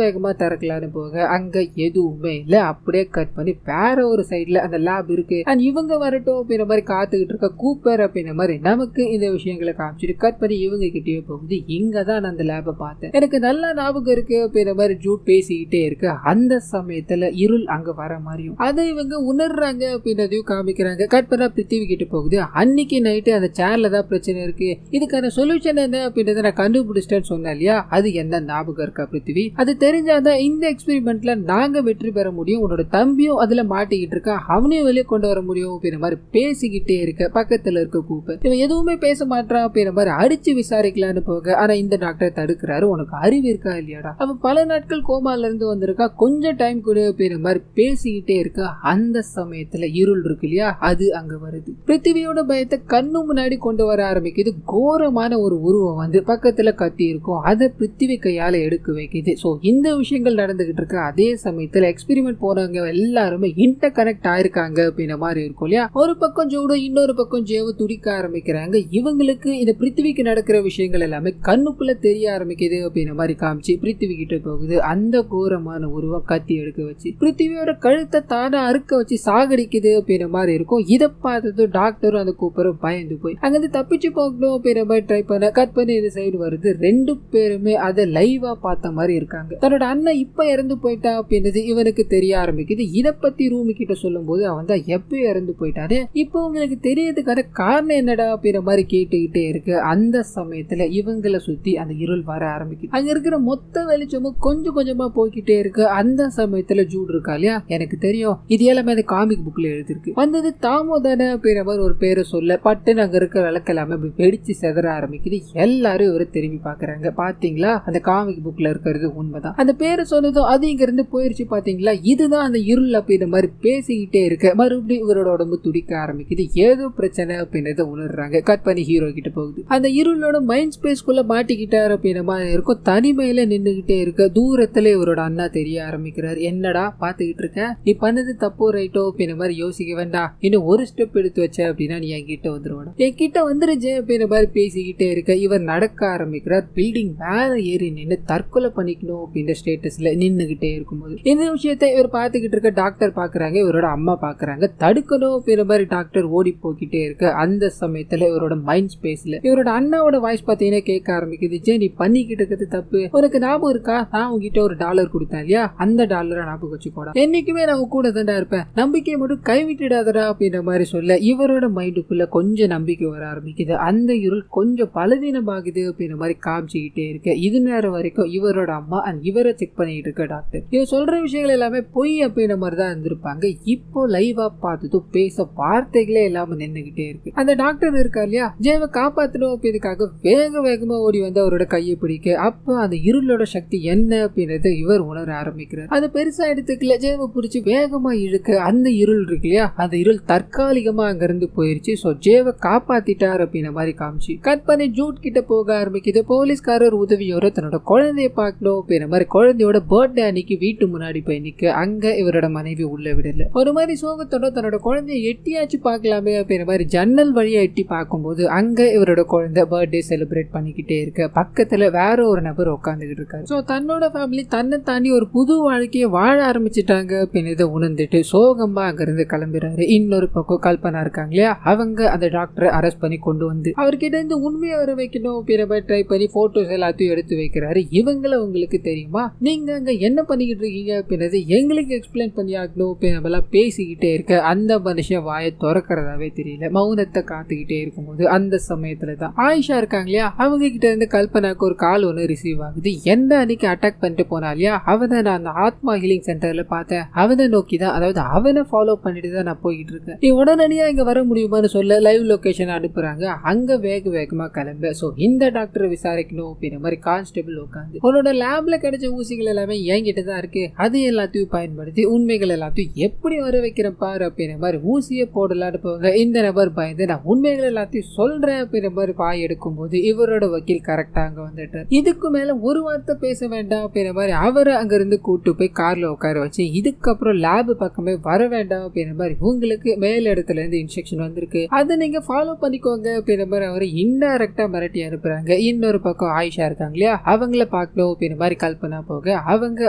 வேகமா திறக்கலான்னு போக அங்க எதுவுமே இல்லை. அப்படியே கட் பண்ணி வேற ஒரு சைட்ல அந்த லேப் இருக்கு அண்ட் இவங்க வரட்டும் அப்படின்ற மாதிரி காத்துக்கிட்டு இருக்க கூப்பர் அப்படின்ற மாதிரி நமக்கு இந்த விஷயங்களை காமிச்சிட்டு கட் பண்ணி இவங்க கிட்டே போகுது. இங்கதான் நான் அந்த லேபை பார்த்தேன், எனக்கு நல்லா ஞாபகம் இருக்கு அப்படின்ற மாதிரி ஜூட் பேசிக்கிட்டே இருக்கு. அந்த சமயத்துல இருள் அங்க வர மாதிரியும் அதை இவங்க உணர்றாங்க அப்படின்றதையும் காமிக்கிறாங்க. கட் பண்ணா பிருத்திவி கிட்ட போகுது. அன்னைக்கு நைட்டு அந்த சேர்ல தான் பிரச்சனை இருக்கு, இதுக்கான சொல்யூஷன் என்ன அப்படின்றத நான் கண்டுபிடிச்சிட்டேன்னு சொன்னேன் இல்லையா, அது என்ன ஞாபகம் இருக்கா பிருத்திவி, அது தெரிஞ்சாதான் இந்த எக்ஸ்பெரிமெண்ட்ல நாங்க வெற்றி பெற முடியும், உன்னோட தம்பியும் அதுல மாட்டிக்கிட்டு இருக்கா, அவனையும் வெளியே கொண்டு வர முடியும் அப்படின்ற மாதிரி பேசிக்கிட்டே இருக்க பக்கத்துல இருக்க கூப்பர் இவன் எதுவுமே பேச மாட்டான் அப்படின்ற மாதிரி அடிச்சு விசாரிக்கலான்னு போக ஆனா இந்த டாக்டர் தடுக்கிறாரு. உனக்கு அறிவு இருக்கா இல்லையாடா, அவன் பல நாட்கள் கோமால இருந்து வந்திருக்கா, கொஞ்ச கொஞ்சம் டைம் கொடு அப்படின்ற மாதிரி பேசிக்கிட்டே இருக்க அந்த சமயத்துல இருள் இருக்கு இல்லையா, அது அங்க வருது. பிருத்திவியோட பயத்தை கண்ணு முன்னாடி கொண்டு வர ஆரம்பிக்குது. கோரமான ஒரு உருவம் வந்து பக்கத்துல கத்தி இருக்கும், அதை பிருத்திவி கையால எடுக்க வைக்குது. சோ இந்த விஷயங்கள் நடந்துகிட்டு இருக்கு. அதே சமயத்துல எக்ஸ்பெரிமெண்ட் போறவங்க எல்லாருமே இன்டர் கனெக்ட் ஆயிருக்காங்க அப்படின்ற மாதிரி இருக்கும் இல்லையா. ஒரு பக்கம் ஜோடோ, இன்னொரு பக்கம் ஜேவோ துடிக்க ஆரம்பிக்கிறாங்க. இவங்களுக்கு இந்த பிருத்திவிக்கு நடக்கிற விஷயங்கள் எல்லாமே கண்ணுக்குள்ள தெரிய ஆரம்பிக்குது அப்படின்ற மாதிரி காமிச்சு பிருத்திவி கிட்ட போகுது. அந்த கோரமான உருவம் கத்தி எடுக்க வச்சு பிருத்திவியோட கழுத்தை தானே அறுக்க வச்சு சாகடிக்குது அப்படின்ற மாதிரி இருக்கும். இதை பார்த்தது டாக்டரும் அந்த கூப்பரும் பயந்து போய் அங்கிருந்து தப்பிச்சு போகணும் அப்படின்ற மாதிரி ட்ரை பண்ண கட் பண்ணி இந்த சைடு வருது. ரெண்டு பேருமே அதை லைவா பார்த்த மாதிரி இருக்காங்க. தன்னோட அண்ணன் இப்ப இறந்து போயிட்டா அப்படின்றது இவனுக்கு தெரிய ஆரம்பிக்குது. இதை பத்தி ரூமி கிட்ட சொல்லும் போது அவன் தான் எப்பயும் இறந்து போயிட்டாரு, இப்போ உங்களுக்கு தெரியறதுக்கான காரணம் என்னடா அப்படின்ற மாதிரி கேட்டுக்கிட்டே இருக்கு. அந்த சமயத்துல இவங்களை சுத்தி அந்த இருள் வர ஆரம்பிக்குது. அங்க இருக்கிற மொத்த வெளிச்சமும் கொஞ்சம் கொஞ்சமா போய்கிட்டே இருக்கு. அந்த சமயத்துல ஜூட் இருக்கா இல்லையா, எனக்கு தெரியும் இது எல்லாமே அந்த காமிக் புக்ல எழுதிருக்கு, வந்தது தாமோதான அப்படின்ற மாதிரி ஒரு பேரை சொல்ல பட்டுன்னு அங்க இருக்க விளக்கெல்லாமே வெடிச்சு செதற ஆரம்பிக்குது. எல்லாரும் இவரை திரும்பி பாக்குறாங்க. பாத்தீங்களா, அந்த காமிக் புக்ல இருக்கிறது உண்மைதான், அந்த பேரை சொன்னதும் அது இங்க இருந்து போயிருச்சு, பாத்தீங்களா இதுதான் அந்த இருள் அப்படின்ற மாதிரி பேசிக்கிட்டே இருக்க மறுபடியும் இவரோட உடம்பு துடிக்க ஆரம்பிக்குது. ஏதோ பிரச்சனை அப்படின்றத உணர்றாங்க. கட் பண்ணி ஹீரோ கிட்ட போகுது. அந்த இருளோட மைண்ட் ஸ்பேஸ்க்குள்ள மாட்டிக்கிட்டாரு அப்படின்ற மாதிரி இருக்கும். தனிமையில நின்றுகிட்டே இருக்க தூரத்துல இவரோட அண்ணா தெரிய ஆரம்பிக்கிறார். என்னடா பாத்துக்கிட்டு இருக்க, நீ பண்ணது தப்போ ரைட்டோ அப்படின்ற மாதிரி யோசிக்க வேண்டாம், இன்னும் ஒரு ஸ்டெப் எடுத்து வச்ச அப்படின்னா நீ என்கிட்ட வந்துருவாடா, என்கிட்ட வந்துருச்சே அப்படின்ற மாதிரி பேசிக்கிட்டே இருக்க இவர் நடக்க ஆரம்பிக்கிறார். பில்டிங் மேல ஏறி நின்று தற்கொலை பண்ணிக்கணும் அப்படின்ற ஸ்டேட்டஸ்ல நின்னுகிட்டே இருக்கும்போது இந்த விஷயத்தை இவர் பாத்துக்கிட்டு இருக்க டாக்டர் பாக்குறாங்க, இவரோட அம்மா பாக்குறாங்க. தடுக்கணும் அப்படின்ற மாதிரி டாக்டர் ஓடி போய்கிட்டே இருக்க அந்த சமயத்துல இவரோட மைண்ட் ஸ்பேஸ்ல இவரோட அண்ணாவோட வாய்ஸ் பாத்தீங்கன்னா கேட்க ஆரம்பிக்குது. ஜே நீ பண்ணிக்கிட்டு இருக்கிறது தப்பு, உனக்கு ஞாபகம் இருக்கா, நான் உங்ககிட்ட ஒரு $1 கொடுத்தேன் இல்லையா, அந்த $1 ஞாபகம் வச்சுக்கோடா, என்னைக்குமே நான் கூட தாண்டா இருப்பேன், நம்பிக்கையை மட்டும் கைவிட்டுடாதடா அப்படின்ற மாதிரி சொல்ல இவரோட மைண்டுக்குள்ள கொஞ்சம் நம்பிக்கை வர ஆரம்பிக்குது. அந்த இருள் கொஞ்சம் பலவீனமாகுது அப்படின்ற மாதிரி காமிச்சுக்கிட்டே இருக்க இது நேரம் வரைக்கும் இவரோட அம்மா அண்ட் இவரை செக் பண்ணிட்டு இருக்க டாக்டர் இவர் சொல்ற விஷயங்கள் எல்லாமே பொய் அப்படின்ற மாதிரி தான் இருந்திருப்பாங்க. இப்போ லைவா பார்த்ததும் பேச வார்த்தைகளே இல்லாம நின்னுகிட்டே இருக்கு. அந்த டாக்டர் இருக்கா இல்லையா, ஜேவை காப்பாத்தணும் அப்படின்றதுக்காக வேக வேகமா ஓடி வந்து அவரோட கையை பிடிக்க அப்ப அந்த இருளோட சக்தி என்ன அப்படின்றத இவர் உணர ஆரம்பிக்கிறார். அது பெருசா எடுத்துக்கல, ஜேவை பிடிச்சி வேகமா இழுக்க அந்த இருள் இருக்கு இல்லையா, அந்த இருள் தற்காலிகமா அங்க இருந்து போயிருச்சு. சோ ஜேவை காப்பாத்திட்டார் அப்படின்ற மாதிரி காமிச்சு கட் பண்ணி ஜூட் கிட்ட போக ஆரம்பிக்குது. போலீஸ்காரர் உதவியோட தன்னோட குழந்தைய பார்க்கணும் அப்படின்ற மாதிரி குழந்தையோட பர்த்டே அன்னைக்கு வீட்டு முன்னாடி போய் நிக்க அங்க இவரோட மனைவி உள்ள விடல. ஒரு மாதிரி சோகத்தோட தன்னோட குழந்தைய எட்டியாச்சு பார்க்கலாமே அப்படின்ற மாதிரி ஜன்னல் வழியா எட்டி பார்க்கும்போது அங்க இவரோட குழந்தை பர்த்டே செலிப்ரேட் பண்ணிக்கிட்டே இருக்க பக்கத்துல வேற ஒரு நபர் உட்காந்துக்கிட்டு இருக்காரு. சோ தன்னோட ஃபேமிலி தன்னை தாண்டி ஒரு புது வாழ்க்கையை வாழ ஆரம்பிச்சுட்டாங்க அப்படின்னு உணர்ந்துட்டு சோகமா அங்க இருந்து கிளம்புறாரு. இன்னொரு பக்கம் கல்பனா இருக்காங்க இல்லையா, அவங்க அந்த டாக்டரை அரெஸ்ட் பண்ணி கொண்டு வந்து அவர்கிட்ட இருந்து உண்மையை வர வைக்கணும் அப்படின்ற மாதிரி ட்ரை பண்ணி போட்டோஸ் எல்லாத்தையும் எடுத்து வைக்கிறாரு. இவங்களை உங்களுக்கு தெரியுமா, நீங்க அங்க என்ன பண்ணிக்கிட்டு இருக்கீங்க அப்படின்றது எங்களுக்கு எக்ஸ்பிளைன் பண்ணி ஆகணும் அப்படின்னெல்லாம் பேசிக்கிட்டே இருக்க அந்த மனுஷன் வாயை திறக்கிறதாவே தெரியல. மௌனத்தை காத்துக்கிட்டே இருக்கும்போது அந்த சமயத்துல தான் ஆயிஷா இருக்காங்க இல்லையா, அவங்க கிட்ட இருந்து கல்பனாக்கு ஒரு கால் ஒன்று ரிசீவ் ஆகுது. என்ன அன்னைக்கு அட்டாக் பண்ணிட்டு போனா இல்லையா, அவனை நான் அந்த ஆத்மா ஹீலிங் சென்டர்ல பார்த்தேன், அவனை நோக்கி தான், அதாவது அவனை ஃபாலோ பண்ணிட்டு தான் நான் போய்கிட்டு இருக்கேன், நீ உடனடியா இங்க வர முடியுமான்னு சொல்ல லைவ் லொகேஷன் அனுப்புறாங்க. அங்க வேக வேகமா கிளம்ப சோ இந்த டாக்டரை விசாரிக்கணும் அப்படின்ற மாதிரி கான்ஸ்டபிள் உட்காந்து உன்னோட லேப்ல கிடைச்ச ஊசிகள் எல்லாமே என்கிட்ட தான் இருக்கு, அது எல்லாத்தையும் பயன்படுத்தி உண்மைகள் எல்லாத்தையும் எப்படி வர வைக்கிறேன் பாரு அப்படின்ற மாதிரி ஊசியை போடலான்னு போங்க. இந்த நபர் பயந்து நான் உண்மைகள் எல்லாத்தையும் சொல்றேன் அப்படின்ற மாதிரி பாய் எடுக்கும் போது இவரோட வக்கீல் கரெக்டா அங்க வந்துட்டார். இதுக்கு மேல ஒரு வார்த்தை பேச வேண்டாம் அப்படின்ற மாதிரி அவரை அங்க இருந்து கூட்டு போய் கார்ல உட்கார வச்சு இதுக்கப்புறம் லேப் பக்கமே வர வேண்டாம் அப்படின்ற மாதிரி உங்களுக்கு மேல் இடத்துல இருந்து இன்ஸ்ட்ரக்ஷன் வந்திருக்கு, அதை நீங்க ஃபாலோ பண்ணிக்கோங்க அப்படின்ற மாதிரி அவரை இன்டைரக்டா மிரட்டி அனுப்புறாங்க. இன்னொரு பக்கம் ஆயிஷா இருக்காங்க இல்லையா, அவங்கள பார்க்கணும் அப்படின்ற மாதிரி கல்பனா போக அவங்க,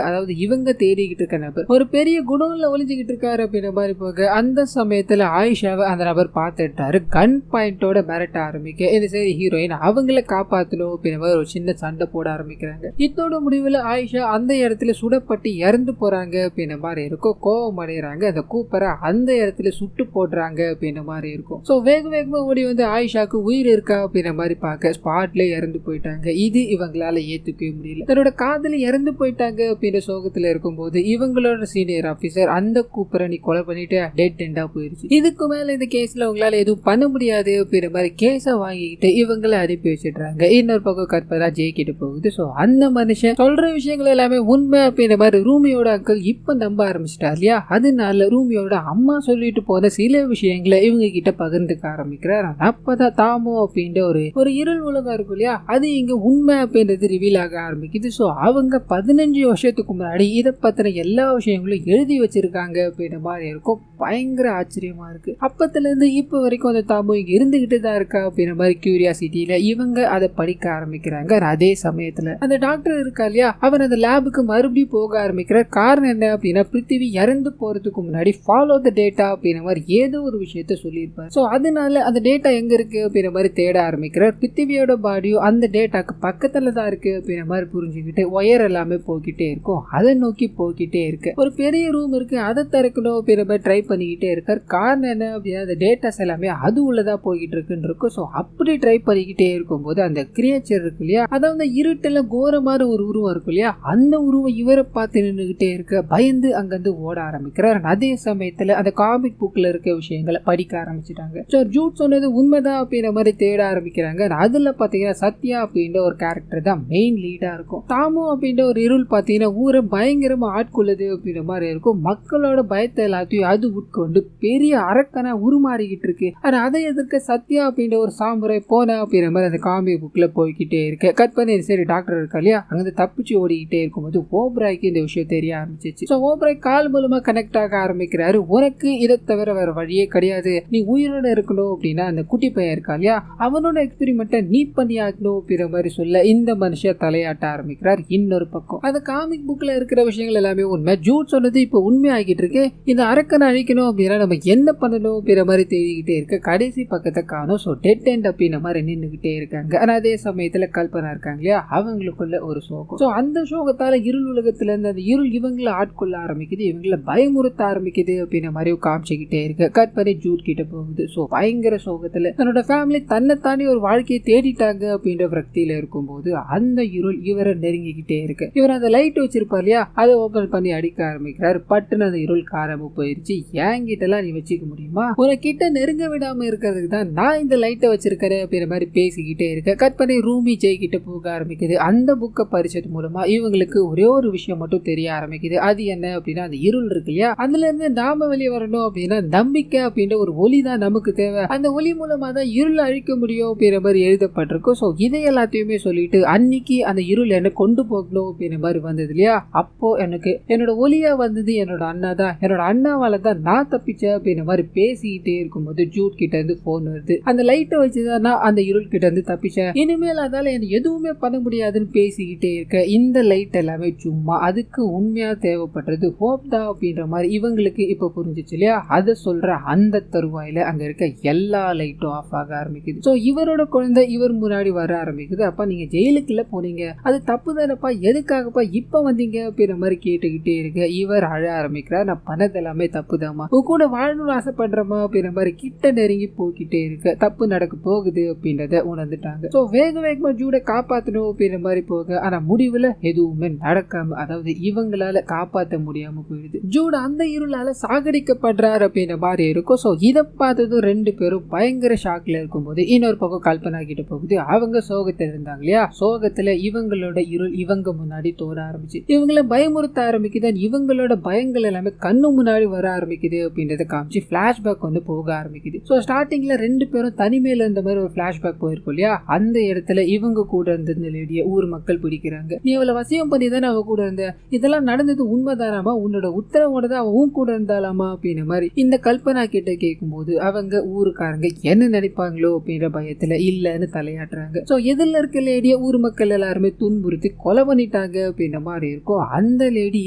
அதாவது இவங்க தேடிக்கிட்டு இருக்க நபர் ஒரு பெரிய குடோன்ல ஒளிஞ்சுக்கிட்டு இருக்காரு அப்படின்ற மாதிரி போக அந்த சமயத்துல ஆயிஷாவை அந்த நபர் பார்த்துட்டாரு. கன் பாயிண்டோட மிரட்ட ஆரம்பிக்க இந்த சரி ஹீரோயின் அவங்கள காப்பாத்தணும் அப்படின்ற மாதிரி ஒரு சின்ன சண்டை போட ஆரம்பிக்கிறாங்க. இதோட முடிவுல ஆயிஷா அந்த இடத்துல சுடப்பட்டு இறந்து போறாங்க அப்படின்ற மாதிரி இருக்கும். கோபம் அடைகிறாங்க. அந்த கூப்பரை அந்த இடத்துல சுட்டு போடுறாங்க அப்படின்ற மாதிரி இருக்கும். சோ வேக வேகமா ஓடி வந்து ஆயிஷாக்கு உயிர் இருக்கா அப்படின்ற மாதிரி பார்க்க ஸ்பாட்ல இறந்து போயிட்டாங்க. இது இவங்களால ஏத்துக்கவே முடியல. தன்னோட காதலி இறந்து போயிட்டாங்க அப்படின்ற சோகத்துல இருக்கும்போது இவங்களோட சீனியர் ஆபீசர் அந்த கூப்பரை நீ கொலை பண்ணிட்டு டெட் எண்டா போயிருச்சு, இதுக்கு மேல இந்த கேஸ்ல உங்களால எதுவும் பண்ண முடியாது அப்படின்ற மாதிரி கேஸ வாங்கிக்கிட்டு இவங்களை அனுப்பி வச்சிடுறாங்க. இன்னொரு பக்கம் கற்பதா ஜெயிக்கிட்டு போகுது. சோ அந்த மனுஷன் சொல்ற விஷயங்கள் எல்லாமே உண்மை அப்படின்ற மாதிரி பண்ணிட்டாரு, ரூமியோட அங்கிள் இப்ப நம்ப ஆரம்பிச்சிட்டாரு இல்லையா. அதனால ரூமியோட அம்மா சொல்லிட்டு போன சில விஷயங்களை இவங்க கிட்ட பகிர்ந்துக்க ஆரம்பிக்கிறார். அப்பதான் தாமோ அப்படின்ற ஒரு இருள் உலகம் இருக்கும் இல்லையா, அது இங்க உண்மை அப்படின்றது ரிவீல் ஆக ஆரம்பிக்குது. ஸோ அவங்க 15 வருஷத்துக்கு முன்னாடி இதை பத்தின எல்லா விஷயங்களும் எழுதி வச்சிருக்காங்க அப்படின்ற மாதிரி இருக்கும். பயங்கர ஆச்சரியமா இருக்கு. அப்பத்துல இருந்து இப்ப வரைக்கும் அந்த தாமோ இங்க இருந்துகிட்டு தான் இருக்கா அப்படின்ற மாதிரி கியூரியாசிட்டியில இவங்க அதை படிக்க ஆரம்பிக்கிறாங்க. அதே சமயத்துல அந்த டாக்டர் இருக்கா இல்லையா, அவர் அந்த லேபுக்கு மறுபடியும் போக ஆரம்பிக்கிறார். காரணம் என்ன அப்படின்னா, பிருத்திவி இறந்து போறதுக்கு முன்னாடி ஃபாலோ த டேட்டா அப்படின்ற மாதிரி ஏதோ ஒரு விஷயத்த சொல்லியிருப்பார். ஸோ அதனால அந்த டேட்டா எங்க இருக்கு அப்படின்ற மாதிரி தேட ஆரம்பிக்கிறார். பிருத்திவியோட பாடியும் அந்த டேட்டாக்கு பக்கத்துல தான் இருக்கு அப்படின்ற மாதிரி புரிஞ்சுக்கிட்டு ஒயர் எல்லாமே போய்கிட்டே இருக்கும். அதை நோக்கி போய்கிட்டே இருக்கு. ஒரு பெரிய ரூம் இருக்கு, அதை திறக்கணும் அப்படின்ற மாதிரி ட்ரை பண்ணிக்கிட்டே இருக்கார். காரணம் என்ன அப்படின்னா, அந்த டேட்டாஸ் எல்லாமே அது உள்ளதா போய்கிட்டு இருக்குன்னு இருக்கும். ஸோ அப்படி ட்ரை பண்ணிக்கிட்டே இருக்கும்போது அந்த கிரியேச்சர் இருக்கு இல்லையா, அதாவது இருட்டுல கோரமான ஒரு உருவம் இருக்கும் இல்லையா, அந்த உருவம் இவரை பார்த்து நின்றுகிட்டே இருக்க பயந்து அங்கிருந்து ஓட ஆரம்பிக்கிறார். அதே சமயத்துல அந்த காமிக் புக்ல இருக்க விஷயங்களை படிக்க ஆரம்பிச்சுட்டாங்க. ஸோ ஜூட் சொன்னது உண்மைதான் அப்படின்ற மாதிரி தேட ஆரம்பிக்கிறாங்க. அதுல பாத்தீங்கன்னா சத்யா அப்படின்ற ஒரு கேரக்டர் தான் மெயின் லீடா இருக்கும். தாமோ அப்படின்ற ஒரு இருள் பாத்தீங்கன்னா ஊரை பயங்கரமா ஆட்கொள்ளுது அப்படின்ற மாதிரி இருக்கும். மக்களோட பயத்தை எல்லாத்தையும் அது உட்கொண்டு பெரிய அரக்கனா உருமாறிக்கிட்டு இருக்கு. ஆனா அதை எதிர்க்க சத்யா அப்படின்ற ஒரு சாமுரை போன அப்படின்ற மாதிரி அந்த காமிக் புக்ல போய்கிட்டே இருக்கு. கட் பண்ணி சரி டாக்டர் இருக்கா இல்லையா, அங்க தப்பிச்சு ஓடிக்கிட்டே இருக்கும்போது ஓப்ராய்க்கு இந்த விஷயம் தெரிய ஆரம்பிச்சிச்சு. ஸோ ஓப்ராய் கால் மூலமா கனெக்ட் ஆக ஆரம்பிக்கிறாரு. உனக்கு இதை தவிர வேற வழியே கிடையாது, நீ உயிரோட இருக்கணும் அப்படின்னா அந்த குட்டி பையன் இருக்கா இல்லையா, அவனோட எக்ஸ்பெரிமெண்ட்டை நீ பண்ணி ஆகணும் அப்படின்ற மாதிரி சொல்ல இந்த மனுஷன் தலையாட்ட ஆரம்பிக்கிறார். இன்னொரு பக்கம் அந்த காமிக் புக்ல இருக்கிற விஷயங்கள் எல்லாமே உண்மை. ஜூட் சொன்னது இப்போ உண்மையாகிட்டு இருக்கு. இந்த அரக்கனை அழிக்கணும் அப்படின்னா நம்ம என்ன பண்ணணும் அப்படின்ற மாதிரி தேடிக்கிட்டே இருக்க கடைசி பக்கத்தை காணும். ஸோ டெட் எண்ட் அப்படின்ற மாதிரி நின்றுகிட்டே இருக்காங்க. ஆனால் அதே சமயத்துல கல்பனா இருக்காங்க இல்லையா, அவங்களுக்குள்ள ஒரு சோகம். ஸோ அந்த சோகத்தால இருள் உலகத்துல இருந்து அந்த இருள் இவங்களை ஆட்கொள்ள ஆரம்பிக்குது, இவங்களை பயமுறுத்த ஆரம்பிக்குது அப்படின்ற மாதிரி காமிச்சுக்கிட்டே இருக்கு. கட் பண்ணி ஜூட் கிட்ட போகுது. ஸோ பயங்கர சோகத்துல தன்னோட ஃபேமிலி தன்னை தாண்டி ஒரு வாழ்க்கையை தேடிட்டாங்க அப்படின்ற விரக்தியில இருக்கும்போது அந்த இருள் இவரை நெருங்கிக்கிட்டே இருக்கு. இவர் அந்த லைட் வச்சிருப்பார் இல்லையா, அதை ஓபன் பண்ணி அடிக்க ஆரம்பிக்கிறார். பட்டுன்னு அந்த இருள் காரமா போயிருச்சு. என்கிட்ட எல்லாம் நீ வச்சுக்க முடியுமா, உனக்கிட்ட நெருங்க விடாம இருக்கிறதுக்கு தான் நான் இந்த லைட்டை வச்சிருக்கிறேன் அப்படின்ற மாதிரி பேசிக்கிட்டே இருக்க. கட் பண்ணி ரூமி ஜெய் கிட்ட போக ஆரம்பிக்குது. அந்த புக்கை பரிச்சது மூலமா இவங்களுக்கு ஒரே ஒரு விஷயம் மட்டும் தெரிய ஆரம்பிக்குது. அது என்ன அப்படின்னா, அந்த இருள் இருக்கு இல்லையா, அதுல இருந்து நாம வெளியே வரணும் அப்படின்னா நம்பிக்கை அப்படின்ற ஒரு ஒளி தான் நமக்கு தேவை. அந்த ஒளி மூலமா தான் இருள் அழிக்க முடியும் அப்படின்ற மாதிரி எழுதப்பட்டிருக்கும். ஸோ இதை எல்லாத்தையுமே சொல்லிட்டு அன்னைக்கு அந்த இருள் என்ன கொண்டு போகணும் அப்படின்ற மாதிரி வந்தது இல்லையா, அப்போ எனக்கு என்னோட ஒளியா வந்தது என்னோட அண்ணா தான், என்னோட அண்ணாவால தான் நான் தப்பிச்சேன் அப்படின்ற மாதிரி பேசிக்கிட்டே இருக்கும்போது ஜூட் கிட்ட இருந்து போன் வருது. அந்த லைட்டை வச்சுதான் நான் அந்த இருள் கிட்ட இருந்து தப்பிச்சேன், இனிமேல் அதால எனக்கு எதுவுமே பண்ண முடியாதுன்னு பேசிக்கிட்டே இருக்க. இந்த லைட் எல்லாமே சும்மா, அதுக்கு உண்மையா தேவைப்படுறது ஹோப் தான் அப்படின்ற மாதிரி இவங்களுக்கு இப்ப புரிஞ்சிச்சு இல்லையா. அதை சொல்ற அந்த தருவாயில அங்க இருக்க எல்லா லைட்டும் ஆஃப் ஆக ஆரம்பிக்குது. ஸோ இவரோட குழந்தை இவர் முன்னாடி வர ஆரம்பிக்குது. அப்ப நீங்க ஜெயிலுக்குள்ள போனீங்க, அது தப்பு தானப்பா, எதுக்காகப்பா இப்ப வந்தீங்க அப்படின்ற மாதிரி கேட்டுக்கிட்டே இருக்க. இவர் அழ ஆரம்பிக்கிறார். நான் பண்ணது எல்லாமே தப்பு தாமா, உன் கூட வாழணும்னு ஆசைப்படுறமா அப்படின்ற மாதிரி கிட்ட நெருங்கி போய்கிட்டே இருக்க. தப்பு நடக்க போகுது அப்படின்றத உணர்ந்துட்டாங்க. ஸோ வேகமா ஜூட காப்பாற்றணும் அப்படின்ற மாதிரி போக, ஆனா முடிவுல எதுவுமே நடக்காம, அதாவது இவங்களால காப்பாற்ற முடியாம போயிடுது. ஜூட் அந்த இருளால சாகடிக்கப்படுறாரு அப்படின்ற மாதிரி இருக்கும். ஸோ இதை பார்த்ததும் ரெண்டு பேரும் பயங்கர ஷாக்ல இருக்கும்போது இன்னொரு பக்கம் கல்பனா கிட்ட போகுது. அவங்க சோகத்தில் இருந்தாங்க இல்லையா, சோகத்துல இவங்களோட இருள் இவங்க முன்னாடி தோற ஆரம்பிச்சு இவங்களை பயமுறுத்த ஆரம்பிக்குது. இவங்களோட பயங்கள் எல்லாமே கண்ணு முன்னாடி வர ஆரம்பிக்குது அப்படின்றத காமிச்சு பிளாஷ்பேக் வந்து போக ஆரம்பிக்குது. ஸோ ஸ்டார்டிங்ல ரெண்டு பேரும் தனிமையில இருந்த மாதிரி ஒரு பிளாஷ்பேக் போயிருக்கும் இல்லையா, அந்த இடத்துல இவங்க கூட இருந்த லேடிய ஊர் மக்கள் பிடிக்கிறாங்க. நீ அவளை வசியம் பண்ணி தானே அவ கூட இருந்த, இதெல்லாம் நடந்தது உண்மைதானாமா, உன்னோட உத்தரவோட தான் அவன் கூட இருந்தாலாமா அப்படின்ற மாதிரி இந்த கல்பனா கிட்ட கேட்கும்போது அவங்க ஊருக்காரங்க என்ன நினைப்பாங்களோ அப்படின்ற பயத்துல இல்லன்னு தலையாட்டுறாங்க. ஸோ எதில் இருக்க லேடிய ஊர் மக்கள் எல்லாருமே துன்புறுத்தி கொலை பண்ணிட்டாங்க அப்படின்ற மாதிரி இருக்கும். அந்த லேடி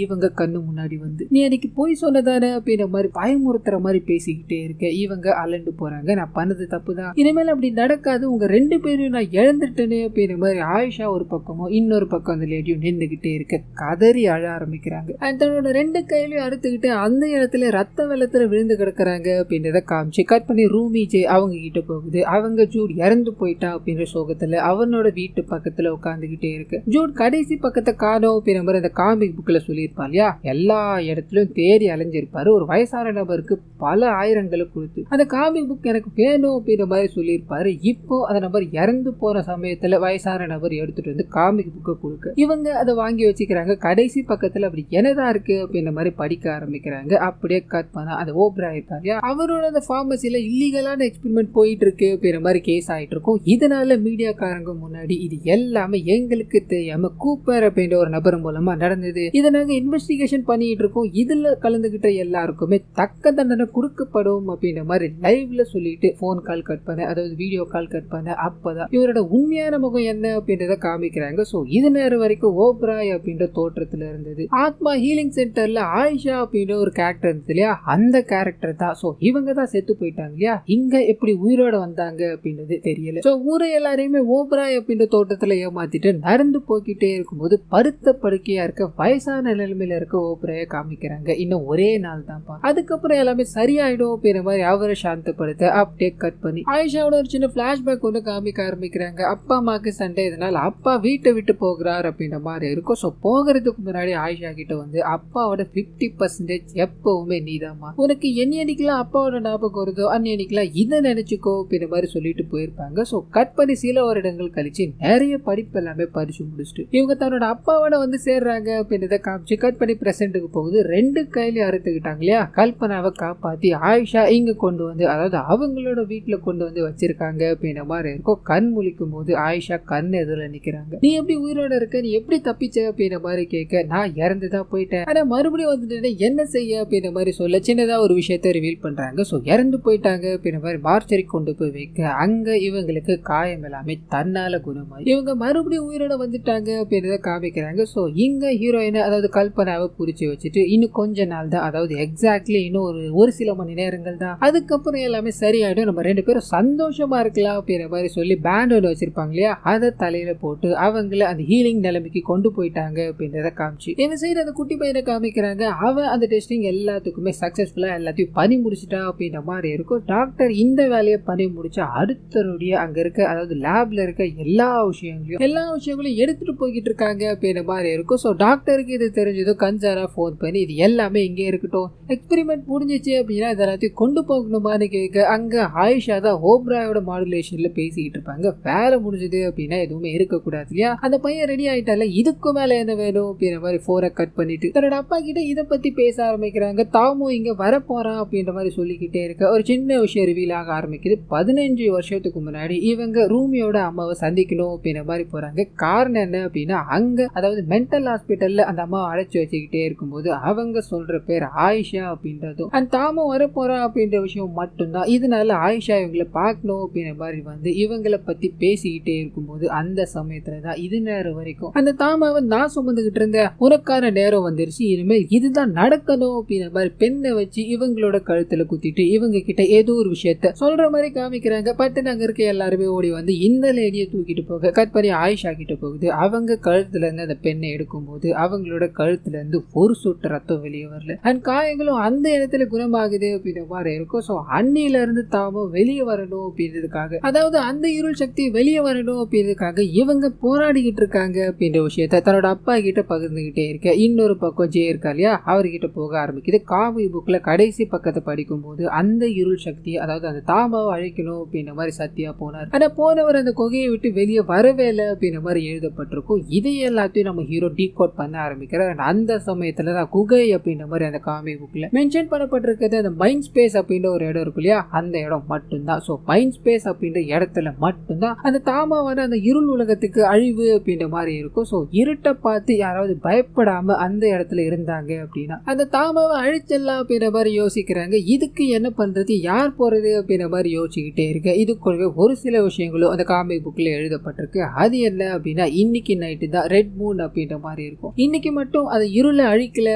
இவங்க கண்ணு முன்னாடி வந்து நீ அன்னைக்கு போய் சொன்னதானே அப்படின்ற மாதிரி பயமுறுத்துற மாதிரி பேசிக்கிட்டே இருக்க. இவங்க அலண்டு போறாங்க. நான் பண்ணது தப்புதான், இனிமேல் அப்படி நடக்காது, உங்க ரெண்டு பேரும் நான் இழந்துட்டேனே அப்படின்ற மாதிரி ஆயிஷா ஒரு பக்கமும் இன்னொரு பக்கம் அந்த லேடியும் நின்றுகிட்டே இருக்க கதறி அழ ஆரம்பிக்கிறாங்க. தன்னோட ரெண்டு கையிலையும் அறுத்துக்கிட்டு அந்த இடத்துல ரத்த வெள்ளத்துல விழுந்து கிடக்குறாங்க அப்படின்றத காமிச்சு கட் பண்ணி ரூமி ஜே அவங்க கிட்ட போகுது. அவங்க ஜூட் இறந்து போயிட்டா அப்படின்ற சோகத்துல அவனோட வீட்டு பக்கத்துல உட்காந்துக்கிட்டே இருக்கு. ஜூட் கடைசி பக்கத்தை காணோம் அப்படின்ற மாதிரி அந்த காமிக் புக்ல சொல்லியிருப்பா இல்லையா, எல்லா இடத்துலயும் தேடி அலைஞ்சிருப்பாரு. ஒரு வயசான நபருக்கு பல ஆயிரங்களை கொடுத்து அந்த காமிக் புக் எனக்கு வேணும் அப்படின்ற மாதிரி சொல்லியிருப்பாரு. இப்போ அந்த நபர் இறந்து போற சமயத்துல வயசான நபர் எடுத்துட்டு வந்து காமிக் புக்கை கொடுக்க இவங்க அதை வாங்கி வச்சுக்கிறாங்க. கடைசி கடைசி பக்கத்துல அப்படி என்னதான் இருக்கு அப்படின்ற மாதிரி படிக்க ஆரம்பிக்கிறாங்க. அப்படியே கட் பண்ணா அந்த ஓப்ரா இருக்காரு, அவரோட அந்த பார்மசில இல்லீகலான எக்ஸ்பெரிமெண்ட் போயிட்டு இருக்கு அப்படின்ற மாதிரி கேஸ் ஆயிட்டு இருக்கும். இதனால மீடியாக்காரங்க முன்னாடி இது எல்லாமே எங்களுக்கு தெரியாம கூப்பர் அப்படின்ற ஒரு நபர் மூலமா நடந்தது, இதை நாங்க இன்வெஸ்டிகேஷன் பண்ணிட்டு இருக்கோம், இதுல கலந்துகிட்ட எல்லாருக்குமே தக்க தண்டனை கொடுக்கப்படும் அப்படின்ற மாதிரி லைவ்ல சொல்லிட்டு போன் கால் கட் பண்ண, அதாவது வீடியோ கால் கட் பண்ண. அப்பதான் இவரோட உண்மையான முகம் என்ன அப்படின்றத காமிக்கிறாங்க. சோ இது நேரம் வரைக்கும் ஓப்ராய் அப்படின்ற தோற்றத்துல இருந்தது ஆத்மா ஹீலிங் சென்டர்ல ஆயிஷா அப்படின்ற ஒரு கேரக்டர் இருந்தது இல்லையா, அந்த கேரக்டர் தான். சோ இவங்க தான் செத்து போயிட்டாங்க இல்லையா, இங்க எப்படி உயிரோட வந்தாங்க அப்படின்றது தெரியல. சோ ஊரை எல்லாரையுமே ஓப்ராய் அப்படின்ற தோட்டத்துல ஏமாத்திட்டு நடந்து போய்கிட்டே இருக்கும்போது பருத்த படுக்கையா இருக்க வயசான நிலைமையில இருக்க ஓப்ராய காமிக்கிறாங்க. இன்னும் ஒரே நாள் தான்ப்பா, அதுக்கப்புறம் எல்லாமே சரியாயிடும் அப்படின்ற மாதிரி அவரை சாந்தப்படுத்த அப்படியே கட் பண்ணி ஆயிஷாவோட ஒரு சின்ன பிளாஷ்பேக் ஒன்று காமிக்க ஆரம்பிக்கிறாங்க. அப்பா அம்மாக்கு சண்டை, இதனால அப்பா வீட்டை விட்டு போகிறார் அப்படின்ற மாதிரி இருக்கும். ஸோ போகிறதுக்கு முன்னாடி ஆயிஷா கிட்ட வந்து அப்பாவோட 50% எப்பவுமே நீதாம்மா, உனக்கு என்னைக்கெல்லாம் அப்பாவோட ஞாபகம் வருதோ அன்னைக்கெல்லாம் இதை நினைச்சுக்கோ அப்படின்ற மாதிரி சொல்லிட்டு போயிருப்பாங்க. ஸோ கட் பண்ணி சில வருடங்கள் கழிச்சு நிறைய படிப்பு எல்லாமே படிச்சு முடிச்சுட்டு இவங்க தன்னோட அப்பாவோட வந்து சேர்றாங்க அப்படின்றத காமிச்சு கட் பண்ணி பிரசன்ட்டுக்கு போகுது. 2 கையில அறுத்துக்கிட்டாங்க இல்லையா, கல்பனாவை காப்பாத்தி ஆயிஷா இங்க கொண்டு வந்து, அதாவது அவங்களோட வீட்டுல கொண்டு வந்து வச்சிருக்காங்க அப்படின்ற மாதிரி இருக்கும். கண் முழிக்கும் போது ஆயிஷா கண் எதிரில் நிக்கிறாங்க. நீ எப்படி உயிரோட இருக்க, நீ எப்படி தப்பிச்ச அப்படின்ற மாதிரி கேட்க, நான் இறந்துதான் போயிட்டேன், ஆனா மறுபடியும் வந்துட்டு என்ன செய்ய அப்படின்ற மாதிரி சொல்ல சின்னதா ஒரு விஷயத்த ரிவீல் பண்றாங்க. சோ இறந்து போயிட்டாங்க அப்படின்ற மாதிரி மார்ச்சரி கொண்டு போய் வைக்க அங்க இவங்களுக்கு காயம் எல்லாமே தன்னால குணமாயி இவங்க மறுபடியும் உயிரோட வந்துட்டாங்க அப்படின்றத காமிக்கிறாங்க. சோ இங்க ஹீரோயினை, அதாவது கல்பனாவை புடிச்சு வச்சுட்டு இன்னும் கொஞ்ச நாள் தான், அதாவது எக்ஸாக்ட்லி இன்னும் ஒரு சில மணி நேரங்கள் தான், அதுக்கப்புறம் எல்லாமே சரியாயிடும், நம்ம 2 பேரும் சந்தோஷமா இருக்கலாம் அப்படின்ற மாதிரி சொல்லி பேண்ட் ஒன்று வச்சிருப்பாங்க இல்லையா, அதை தலையில போட்டு அவங்கள அந்த ஹீலிங் நிலைமைக்கு கொண்டு போயிட்டாங்க அப்படின்றத காமிச்சு இந்த சைடு அந்த குட்டி பையனை காமிக்கிறாங்க. அவன் அந்த டெஸ்டிங் எல்லாத்துக்குமே சக்சஸ்ஃபுல்லா எல்லாத்தையும் பண்ணி முடிச்சுட்டா அப்படின்ற மாதிரி இருக்கும். டாக்டர் இந்த வேலையை பண்ணி முடிச்சா அடுத்தருடைய அங்க இருக்க, அதாவது லேப்ல இருக்க எல்லா விஷயங்களையும் எடுத்துட்டு போய்கிட்டு இருக்காங்க அப்படின்ற மாதிரி இருக்கும். ஸோ டாக்டருக்கு இது தெரிஞ்சதும் கன்சாரா போன் பண்ணி இது எல்லாமே இங்கே இருக்கட்டும், எக்ஸ்பெரிமெண்ட் முடிஞ்சிச்சு அப்படின்னா இது எல்லாத்தையும் கொண்டு போகணுமான்னு கேட்க அங்க ஆயிஷா தான் ஓப்ராயோட மாடுலேஷன்ல பேசிக்கிட்டு இருப்பாங்க. வேலை முடிஞ்சது அப்படின்னா எதுவுமே இருக்கக்கூடாது இல்லையா, அந்த பையன் ரெடி ஆயிட்டால, இதுக்கு மேல என்ன வேணும் அப்படின்ற மாதிரி போனை கட் பண்ணிட்டு தன்னோட அப்பா கிட்ட இதை பத்தி பேச ஆரம்பிக்கிறாங்க. தாமும் இங்க வரப்போறான் அப்படின்ற மாதிரி சொல்லிக்கிட்டே இருக்க ஒரு சின்ன விஷயம் ரிவீல் ஆக ஆரம்பிக்குது. 15 வருஷத்துக்கு முன்னாடி இவங்க ரூமியோட அம்மாவை சந்திக்கணும் அப்படின்ற மாதிரி போறாங்க. காரணம் என்ன அப்படின்னா அங்க, அதாவது மென்டல் ஹாஸ்பிட்டல்ல அந்த அம்மாவை அழைச்சி வச்சுக்கிட்டே இருக்கும்போது அவங்க சொல்ற பேர் ஆயிஷா அப்படின்றதும் அந்த தாமும் வரப்போறான் அப்படின்ற விஷயம் மட்டும்தான். இதனால ஆயிஷா இவங்களை பார்க்கணும் அப்படின்ற மாதிரி வந்து இவங்களை பத்தி பேசிக்கிட்டே இருக்கும்போது அந்த சமயத்துலதான் இது நேரம் வரைக்கும் அந்த தாமாவை நான் சுமந்துகிட்டு இருந்தேன், உனக்கான நேரம் வந்துருச்சு, இனிமேல் இதுதான் நடக்கணும் அப்படின்ற மாதிரி பெண்ணை வச்சு இவங்களோட கழுத்துல குத்திட்டு இவங்க கிட்ட ஏதோ ஒரு விஷயத்த சொல்ற மாதிரி காமிக்கிறாங்க. பட்டு அங்க இருக்க எல்லாருமே ஓடி வந்து இந்த லேடியை தூக்கிட்டு போக கட் பண்ணி ஆயிஷா கிட்ட போகுது. அவங்க கழுத்துல இருந்து அந்த பெண்ணை எடுக்கும் போது அவங்களோட கழுத்துல இருந்து ஒரு சொட்டு ரத்தம் வெளியே வரல, அண்ட் காயங்களும் அந்த இடத்துல குணமாகுது அப்படின்ற மாதிரி இருக்கும். ஸோ அன்னில இருந்து தாமும் வெளியே வரணும் அப்படின்றதுக்காக, அதாவது அந்த இருள் சக்தி வெளியே வரணும் அப்படின்றதுக்காக இவங்க போராடிக்கிட்டு இருக்காங்க அப்படின்ற விஷயத்த தன்னோட அப்பா கிட்ட பகிர்ந்துகிட்டே இருக்க இன்னொரு பக்கம் ஜே இருக்கா இல்லையா, அவர்கிட்ட போக ஆரம்பிக்குது. காமிக் புக்ல கடைசி பக்கத்தை படிக்கும் போது அந்த இருள் சக்தி, அதாவது அந்த தாமாவை அழிக்கணும் அப்படின்ற மாதிரி சத்தியா போனார். ஆனா போனவர் அந்த குகையை விட்டு வெளியே வரவே இல்லை அப்படின்ற மாதிரி எழுதப்பட்டிருக்கும். இதை எல்லாத்தையும் நம்ம ஹீரோ டீகோட் பண்ண ஆரம்பிக்கிறார். அந்த சமயத்துல தான் குகை அப்படின்ற மாதிரி அந்த காமிக் புக்ல மென்ஷன் பண்ணப்பட்டிருக்கிறது அந்த மைண்ட் ஸ்பேஸ் அப்படின்ற ஒரு இடம் இருக்கு இல்லையா, அந்த இடம் மட்டும்தான். ஸோ மைண்ட் ஸ்பேஸ் அப்படின்ற இடத்துல மட்டும்தான் அந்த தாமாவான அந்த இருள் உலகத்துக்கு அழிவு அப்படின்ற மாதிரி இருக்கும். ஸோ இருட்டை பார்த்து யாராவது பயப்படாம அந்த இடத்துல இருந்தாங்க அப்படின்னா அந்த தாமாவை அழிச்சலாம் அப்படின்ற மாதிரி யோசிக்கிறாங்க. இதுக்கு என்ன பண்றது, யார் போறது அப்படின்ற மாதிரி யோசிச்சுக்கிட்டே இருக்க இதுக்குள்ளவே ஒரு சில விஷயங்களும் அந்த காமிக் புக்ல எழுதப்பட்டிருக்கு. அது என்ன அப்படின்னா இன்னைக்கு நைட்டு தான் ரெட் மூன் அப்படின்ற மாதிரி இருக்கும். இன்னைக்கு மட்டும் அதை இருளை அழிக்கல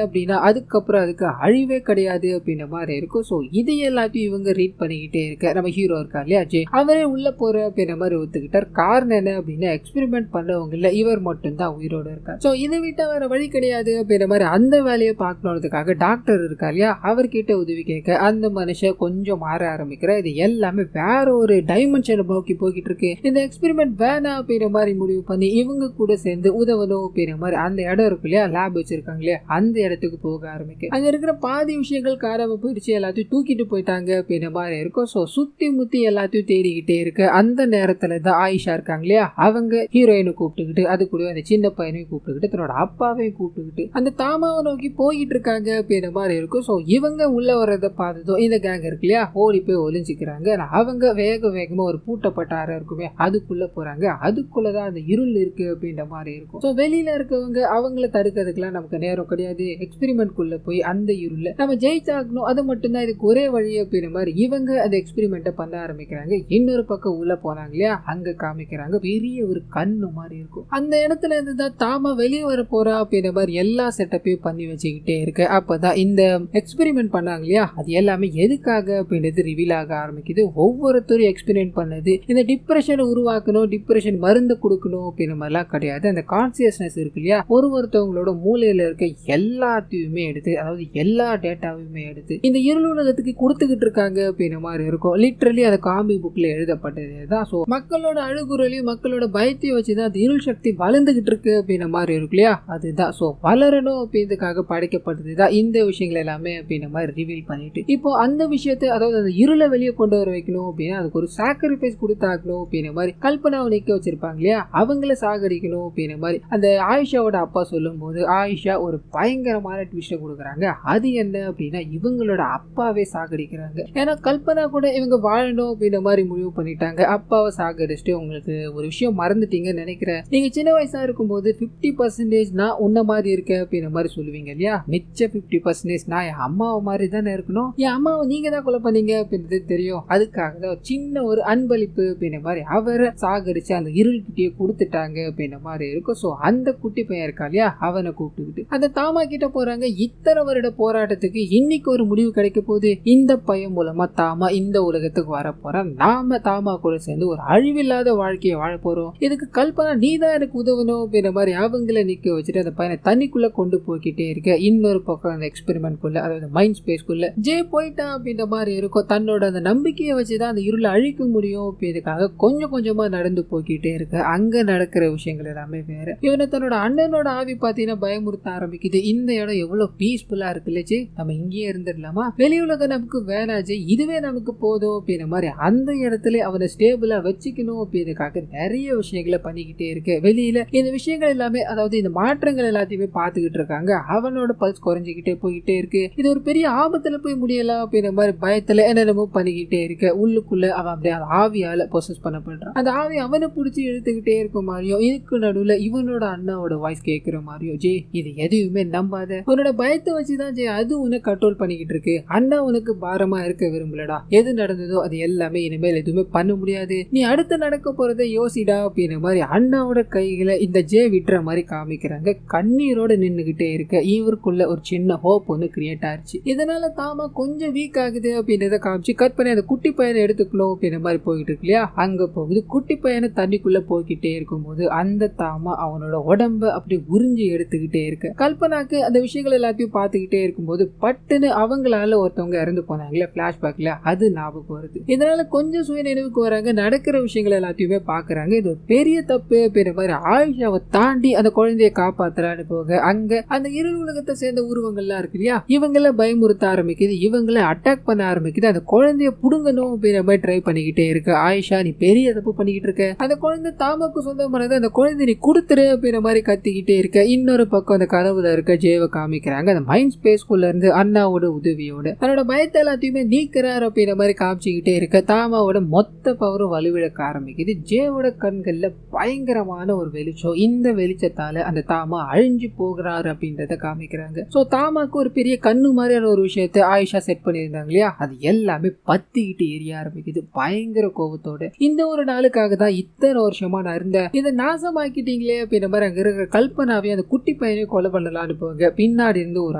அப்படின்னா அதுக்கப்புறம் அதுக்கு அழிவே கிடையாது அப்படின்ற மாதிரி இருக்கும். ஸோ இது எல்லாத்தையும் இவங்க ரீட் பண்ணிக்கிட்டே இருக்க நம்ம ஹீரோ இருக்கா இல்லையா ஜே, அவரே உள்ள போற அப்படின்ற மாதிரி ஒத்துக்கிட்டார். காரணம் என்ன அப்படின்னா எக்ஸ்பெரிமெண்ட் பண்ணவங்க இல்ல, இவர் மட்டும் தான் உயிரோட இருக்கார். ஸோ இதை விட்டு வேற வழி கிடையாது அப்படின்ற மாதிரி அந்த வேலையை பார்க்கணுன்றதுக்காக டாக்டர் இருக்கா இல்லையா, அவர்கிட்ட உதவி கேட்க அந்த மனுஷன் கொஞ்சம் மாற ஆரம்பிக்கிற. இது எல்லாமே வேற ஒரு டைமென்ஷனை நோக்கி போய்கிட்டு இருக்கு. இந்த எக்ஸ்பெரிமெண்ட் வேணாம் அப்படின்ற மாதிரி முடிவு பண்ணி இவங்க கூட சேர்ந்து உதவணும் அப்படின்ற மாதிரி அந்த இடம் இருக்கு இல்லையா, லேப் வச்சிருக்காங்க இல்லையா, அந்த இடத்துக்கு போக ஆரம்பிக்க அங்க இருக்கிற பாதி விஷயங்கள் காராம போயிடுச்சு, எல்லாத்தையும் தூக்கிட்டு போயிட்டாங்க அப்படின்ற மாதிரி இருக்கும். ஸோ சுத்தி முத்தி எல்லாத்தையும் தேடிக்கிட்டே இருக்கு. அந்த நேரத்துல தான் ஆயிஷா இருக்காங்க இல்லையா, அவங்க ஹீரோயினை கூப்பிட்டுக்கிட்டு அது கூட அந்த சின்ன பையனையும் கூப்பிட்டுக்கிட்டு தன்னோட அப்பா எல்லாவே கூப்பிட்டுக்கிட்டு அந்த தாமாவை நோக்கி போயிட்டு இருக்காங்க அப்படின்ற மாதிரி இருக்கும். ஸோ இவங்க உள்ள வர்றதை பார்த்ததும் இந்த கேங் இருக்கு இல்லையா, ஓடி போய் ஒளிஞ்சிக்கிறாங்க. அவங்க வேக வேகமா ஒரு பூட்டப்பட்ட அறை இருக்குமே அதுக்குள்ள போறாங்க. அதுக்குள்ளதான் அந்த இருள் இருக்கு அப்படின்ற மாதிரி இருக்கும். ஸோ வெளியில இருக்கவங்க அவங்கள தடுக்கிறதுக்குலாம் நமக்கு நேரம் கிடையாது. எக்ஸ்பெரிமெண்ட் குள்ள போய் அந்த இருள நம்ம ஜெயிச்சாகணும், அது மட்டும்தான் இதுக்கு ஒரே வழி அப்படின்ற மாதிரி இவங்க அந்த எக்ஸ்பெரிமெண்ட்டை பண்ண ஆரம்பிக்கிறாங்க. இன்னொரு பக்கம் உள்ள போனாங்க இல்லையா, அங்க காமிக்கிறாங்க பெரிய ஒரு கண்ணு மாதிரி இருக்கும். அந்த இடத்துல இருந்து தான் தாமா வெளியே வர போறா அப்படின்ற மாதிரி எல்லா செட்டப்பையும் பண்ணி வச்சுக்கிட்டே இருக்கு. அப்பதான் இந்த எக்ஸ்பெரிமெண்ட் பண்ணாங்க இல்லையா, அது எல்லாமே எதுக்காக அப்படின்றது ரிவீல் ஆக ஆரம்பிக்குது. ஒவ்வொருத்தரும் எக்ஸ்பெரிமெண்ட் பண்ணது இந்த டிப்ரெஷனை உருவாக்கணும், டிப்ரெஷன் மருந்து கொடுக்கணும் அப்படின்ற மாதிரிலாம் கிடையாது. அந்த கான்சியஸ்னஸ் இருக்கு இல்லையா, ஒருத்தவங்களோட மூளையில இருக்க எல்லாத்தையுமே எடுத்து, அதாவது எல்லா டேட்டாவையுமே எடுத்து இந்த இருள் உலகத்துக்கு கொடுத்துக்கிட்டு இருக்காங்க அப்படின்ற மாதிரி இருக்கும். லிட்டரலி அந்த காமி புக்ல எழுதப்பட்டது தான். ஸோ மக்களோட அழுகுறலையும் மக்களோட பயத்தையும் வச்சுதான் அந்த இருள் சக்தி வளர்ந்துகிட்டு இருக்கு அப்படின்ற மாதிரி இருக்கு இல்லையா, அதுதான். ஸோ வளரணும் அப்படின்றதுக்காக படைக்கப்பட்டது தான் இந்த விஷயங்கள் எல்லாமே அப்படின்ற மாதிரி ரிவீல் பண்ணிட்டு இப்போ அந்த விஷயத்தை, அதாவது அந்த இருளை வெளியே கொண்டு வர வைக்கணும் அப்படின்னா அதுக்கு ஒரு சாக்ரிஃபைஸ் கொடுத்தாக்கணும் அப்படின்ற மாதிரி கல்பனாவை நிக்க வச்சிருப்பாங்க இல்லையா, அவங்கள சாகடிக்கணும் அப்படின்ற மாதிரி அந்த ஆயிஷாவோட அப்பா சொல்லும் போது ஆயிஷா ஒரு பயங்கரமான ட்விஸ்ட கொடுக்குறாங்க. அது என்ன அப்படின்னா இவங்களோட அப்பாவே சாகடிக்கிறாங்க. ஏன்னா கல்பனா கூட இவங்க வாழணும் அப்படின்ற மாதிரி முடிவு பண்ணிட்டாங்க. அப்பாவை சாகடிச்சுட்டு உங்களுக்கு ஒரு விஷயம் மறந்துட்டீங்கன்னு நினைக்கிறேன், நீங்க சின்ன வயசா இருக்கும்போது 50% நான் உன்ன மாதிரி இருக்கேன் அப்படின்ற மாதிரி சொல்லுவீங்க இல்லையா, மிச்ச 50% நான் என் அம்மாவை மாதிரி தானே இருக்கணும், என் அம்மாவை நீங்க தான் கொலை பண்ணீங்க அப்படின்றது தெரியும், அதுக்காக தான் சின்ன ஒரு அன்பளிப்பு அப்படின்ற மாதிரி அவரை சாகடிச்சு அந்த இருள்கிட்டயே கொடுத்துட்டாங்க அப்படின்ற மாதிரி இருக்கும். ஸோ அந்த குட்டி பையன் இருக்கா இல்லையா, அவனை கூப்பிட்டுக்கிட்டு அந்த தாமா கிட்ட போறாங்க. இத்தனை வருட போராட்டத்துக்கு இன்னைக்கு ஒரு முடிவு கிடைக்க போகுது. இந்த பையன் மூலமா தாமா இந்த உலகத்துக்கு வர போறான். நாம தாமா கூட சேர்ந்து ஒரு அழிவில்லாத வாழ்க்கையை வாழ போறோம். இதுக்கு கல்பனா நீ தான் எனக்கு உதவணும் அப்படின்ற மாதிரி அவங்கள நிக்க வச்சுட்டு அந்த பையனை தண்ணிக்குள்ள கொண்டு போய்கிட்டே இருக்க. இன்னொரு பக்கம் அந்த எக்ஸ்பெரிமெண்ட் குள்ள, அதாவது மைண்ட் ஸ்பேஸ் குள்ள ஜே போயிட்டான் அப்படின்ற மாதிரி இருக்கும். தன்னோட அந்த நம்பிக்கையை வச்சுதான் அந்த இருளை அழிக்க முடியும் அப்படின்றதுக்காக கொஞ்சம் கொஞ்சமா நடந்து போய்கிட்டே இருக்கு. அங்க நடக்கிற விஷயங்கள் எல்லாமே வேற. இவனை தன்னோட அண்ணனோட ஆவி பாத்தீங்கன்னா பயமுறுத்த ஆரம்பிக்குது. இந்த இடம் எவ்வளவு பீஸ்ஃபுல்லா இருக்குல்ல ஜே, நம்ம இங்கேயே இருந்துடலாமா, வெளி உலகம் நமக்கு வேணாஜே, இதுவே நமக்கு போதும் அப்படின்ற மாதிரி அந்த இடத்துல அவனை ஸ்டேபிளா வச்சுக்கணும் அப்படின்றதுக்காக நிறைய விஷயங்களை பண்ணிக்கிட்டே இருக்கு. வெளியில இந்த விஷயங்கள் எல்லாமே, அதாவது இந்த மாற்றங்கள் எல்லாத்தையுமே பார்த்துக்கிட்டு இருக்காங்க. அவனோட பல்ஸ் குறைஞ்சிக்கிட்டே போயிட்டே இருக்கு. இது ஒரு பெரிய ஆபத்துல போய் முடியலாம் அப்படின்ற மாதிரி பயத்துல என்னென்னமோ பண்ணிக்கிட்டே இருக்கு. உள்ளுக்குள்ள அவன் அப்படியே அந்த ஆவியால பொசஸ் பண்ணப்படுறான். அந்த ஆவி அவனை பிடிச்சி இழுத்துக்கிட்டே இருக்க மாதிரியும், இதுக்கு நடுவுல இவனோட அண்ணாவோட வாய்ஸ் கேட்கிற மாதிரியும், ஜே இது எதையுமே நம்பாத, உன்னோட பயத்தை வச்சுதான் ஜே அது உன்னை கண்ட்ரோல் பண்ணிக்கிட்டு இருக்கு, அண்ணா உனக்கு பாரமா இருக்க விரும்பலடா, எது நடந்ததோ அது எல்லாமே இனிமேல் எதுவுமே பண்ண முடியாது, நீ அடுத்து நடக்க போறதை யோசிடா அப்படின்ற மாதிரி அண்ணாவோட கைகளை இந்த ஜே விட்டுற மாதிரி காமிக்கிறாங்க. கண்ணீரோட நின்னுகிட்டே இருக்க இவருக்குள்ள ஒரு சின்ன ஹோப் ஒன்று கிரியேட் ஆயிடுச்சு. இதனால தாமா கொஞ்சம் வீக் ஆகுது அப்படின்றத காமிச்சு கட் பண்ணி அந்த குட்டி பையனை எடுத்துக்கணும் அப்படின்ற மாதிரி போயிட்டு இருக்கு இல்லையா, அங்க போகுது. குட்டி பையனை தண்ணிக்குள்ள போய்கிட்டே இருக்கும்போது அந்த தாமா அவனோட உடம்ப அப்படி உறிஞ்சி எடுத்துக்கிட்டே இருக்கு. கல்பனாக்கு அந்த விஷயங்கள் எல்லாத்தையும் பார்த்துக்கிட்டே இருக்கும்போது பட்டுன்னு அவங்களால ஒருத்தவங்க இறந்து போனாங்களே பிளாஷ்பேக்ல, அது ஞாபகம் வருது. இதனால கொஞ்சம் சுய நினைவுக்கு வராங்க. நடக்கிற விஷயங்கள் எல்லாத்தையுமே பாக்குறாங்க. இது ஒரு பெரிய தப்பு அப்படின்ற மாதிரி ஆயிஷாவை தாண்டி அந்த குழந்தைய காப்பாத்துறான்னு போக அங்க அந்த இருள் உலகத்தை சேர்ந்த உருவங்கள்லாம் இருக்கு இல்லையா, இவங்கள பயமுறுத்த ஆரம்பிக்குது, இவங்கள அட்டாக் பண்ண ஆரம்பிக்குது. அந்த குழந்தைய புடுங்கணும் அப்படின்ற மாதிரி ட்ரை பண்ணிக்கிட்டே இருக்கு. ஆயிஷா நீ பெரிய தப்பு பண்ணிக்கிட்டு இருக்க, அந்த குழந்தை தாமாக்கு சொந்தமானது, அந்த குழந்தை நீ கொடுத்துரு அப்படின்ற மாதிரி கத்திக்கிட்டே இருக்க. இன்னொரு பக்கம் அந்த கதவுல இருக்க ஜேவை காமிக்கிறாங்க. அந்த மைண்ட் ஸ்பேஸ்குள்ள இருந்து அண்ணாவோட உதவியோட தன்னோட பயத்தை எல்லாத்தையுமே நீக்கிறார் அப்படின்ற மாதிரி காமிச்சுக்கிட்டே இருக்க. தாமாவோட மொத்த பவரும் வலுவிழக்க ஆரம்பிக்குது. ஜேவோட கண்கள்ல பயங்கரமான ஒரு வெளிச்சம். இந்த வெளிச்சத்தால அந்த தாமா அழிஞ்சு போகிறாரு அப்படின்றத காமிக்கிறாங்க. சோ தாமாக்கு ஒரு பெரிய கண்ணு மாதிரியான ஒரு விஷயத்தை ஆயிஷா செட் பண்ணியிருந்தாங்க இல்லையா, அது எல்லாமே பத்திக்கிட்டு எரிய ஆரம்பிக்குது பயங்கர கோபத்தோட. இந்த ஒரு நாளுக்காக தான் இத்தனை வருஷமா நான் இருந்தேன், இதை நாசமாக்கிட்டீங்களே அப்படின்ற மாதிரி அங்க இருக்கிற கல்பனாவே அந்த குட்டி பையனை கொலை பண்ணலான்னு போங்க. பின்னாடி இருந்து ஒரு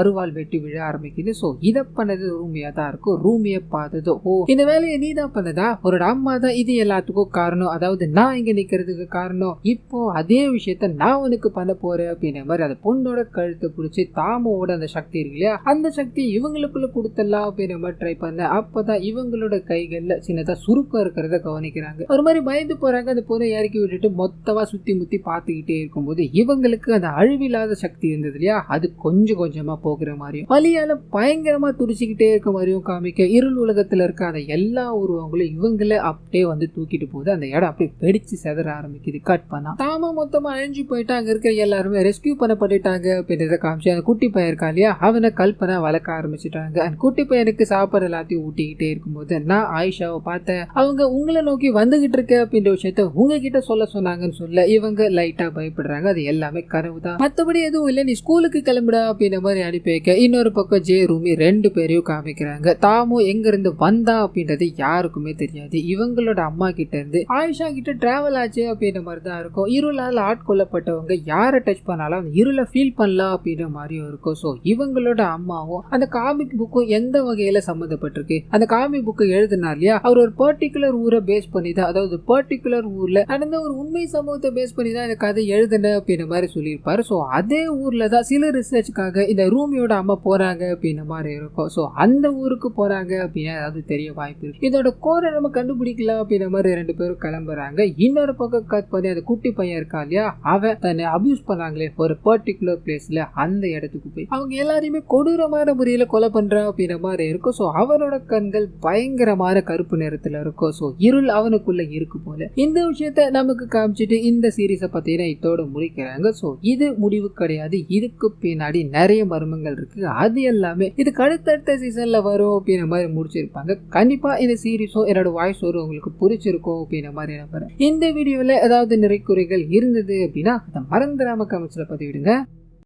அருவாள் வெட்டி விழ ஆரம்பிக்குது. சோ இதை பண்ணது ரூமியா தான் இருக்கும். ரூமியை பார்த்தது, ஓ இந்த வேலையை நீ தான் பண்ணதா, ஒரு அம்மா தான் இது எல்லாத்துக்கும் காரணம், அதாவது நான் இங்க நிக்கிறதுக்கு காரணம், இப்போ அதே விஷயத்த நான் உனக்கு பண்ண போறேன் அப்படின்ற மாதிரி அந்த பொண்ணோட கழுத்தை பிடிச்சி தாமாவோட அந்த சக்தி இருக்கு இல்லையா, அந்த சக்தி இவங்களுக்குள்ள கொடுத்துடலாம் அப்படின்ற மாதிரி ட்ரை பண்ண. அப்பதான் இவங்களோட கைகள்ல சின்னதா சுருக்கம் இருக்கிறத கவனிக்கிறாங்க. ஒரு மாதிரி பயந்து போறாங்க. அந்த பொண்ணை இறக்கி விட்டுட்டு மொத்தமா சுத்தி முத்தி பார்த்துக்கிட்டே இருக்கும்போது இவங்களுக்கு அந்த அழிவில்லாத சக்தி இருந்தது இல்லையா, அது கொஞ்சம் கொஞ்சமா போகிற மாதிரியும் வலியால பயங்கரமா துடிச்சுக்கிட்டே இருக்க மாதிரியும் காமிக்க. இருள் உலகத்துல இருக்க அந்த எல்லா உருவங்களும் இவங்கள அப்படியே வந்து தூக்கிட்டு போகுது. அந்த இடம் அப்படியே வெடிச்சு செதற ஆரம்பிக்குது. கட் பண்ணா தாமா மொத்தமா அழிஞ்சு போயிட்டு அங்க இருக்கிற எல்லாருமே ரெஸ்கியூ பண்ணப்பட்டுட்டாங்க அப்படின்றத காமிச்சு அந்த குட்டி பையன் இருக்கா இல்லையா அவனை கல்பனா வளர்க்க ஆரம்பிச்சுட்டாங்க. அந்த குட்டி பையனுக்கு சாப்பாடு எல்லாத்தையும் ஊட்டிக்கிட்டே இருக்கும்போது நான் ஆயிஷாவை பார்த்தேன், அவங்க உங்களை நோக்கி வந்துகிட்டு இருக்க அப்படின்ற விஷயத்த உங்ககிட்ட சொல்ல சொன்னாங்கன்னு சொல்ல இவங்க லைட்டா பயப்படுறாங்க. அது எல்லாமே கனவு தான், மற்றபடி எதுவும் இல்லை, நீ ஸ்கூலுக்கு கிளம்பிடா அப்படின்ற மாதிரி அனுப்பி வைக்க இன்னொரு பக்கம் ஜே ரூமி ரெண்டு பேரையும் காமிக்கிறாங்க. தாமு எங்க இருந்து வந்தா அப்படின்றது யாருக்குமே தெரியாது. இவங்களோட அம்மா கிட்ட இருந்து ஆயிஷா கிட்ட டிராவல் ஆச்சு அப்படின்ற மாதிரி தான் இருக்கும். இருளால் ஆட்கொள்ளப்பட்டவங்க யாரை டச் பண்ணாலும் அந்த இருளை ஃபீல் பண்ணலாம் அப்படின்ற மாதிரியும் இருக்கும். ஸோ இவங்களோட அம்மாவும் அந்த காமிக் புக்கும் எந்த வகையில சம்மந்தப்பட்டிருக்கு, அந்த காமிக் புக்கு எழுதினா இல்லையா அவர் ஒரு பர்டிகுலர் ஊரை பேஸ் பண்ணி தான், அதாவது பர்டிகுலர் ஊர்ல நடந்த ஒரு உண்மை சம்பவத்தை பேஸ் பண்ணி தான் இந்த கதை எழுதுன அப்படின்ற மாதிரி சொல்லியிருப்பாரு. ஸோ அதே ஊர்ல தான் சில ரிசர்ச்சுக்காக இந்த ரூமியோட அம்மா போறாங்க அப்படின்ற மாதிரி இருக்கும். ஸோ அந்த ஊருக்கு போறாங்க அப்படின்னா அதாவது தெரிய வாய்ப்பு இருக்கு. இதோட கோரை நம்ம கண்டுபிடிக்கலாம் அப்படின்ற மாதிரி ரெண்டு பேரும் கிளம்புறாங்க. இன்னொரு பக்கம் கட் பண்ணி அந்த குட்டி பையன் இருக்கா இல்லையா அவன் தன்னை அபியூஸ் பண்ணாங்களே ஒரு பர்டிகுலர் பிளேஸ்ல அந்த இடத்துக்கு போய் அவங்க எல்லாரையுமே கொடூரமான முறையில கொலை பண்றான் அப்படின்ற மாதிரி இருக்கும். ஸோ அவனோட கண்கள் பயங்கரமான கருப்பு நிறத்துல இருக்கும். ஸோ இருள் அவனுக்குள்ள இருக்கு போல. இந்த விஷயத்த நமக்கு காமிச்சிட்டு இந்த சீரீஸை பத்தின இதோட முடிக்கிறாங்க. ஸோ இது முடிவு கிடையாது, இதுக்கு பின்னாடி நிறைய மர்மங்கள் இருக்கு. அது எல்லாமே இதுக்கு அடுத்தடுத்த சீசன்ல வரும் அப்படின்ற மாதிரி முடிச்சிருப்பாங்க. கண்டிப்பா இந்த சீரீஸும் என்னோட வாய்ஸ் வரும் உங்களுக்கு பிடிச்சிருக்கும் அப்படின்ற மாதிரி நம்புறேன். இந்த வீடியோல ஏதாவது நிறைய குறைகள் இருந்தது அப்படின்னா அதை மறந்துடாம கமெண்ட்ஸ்ல பதிவிடுங்க.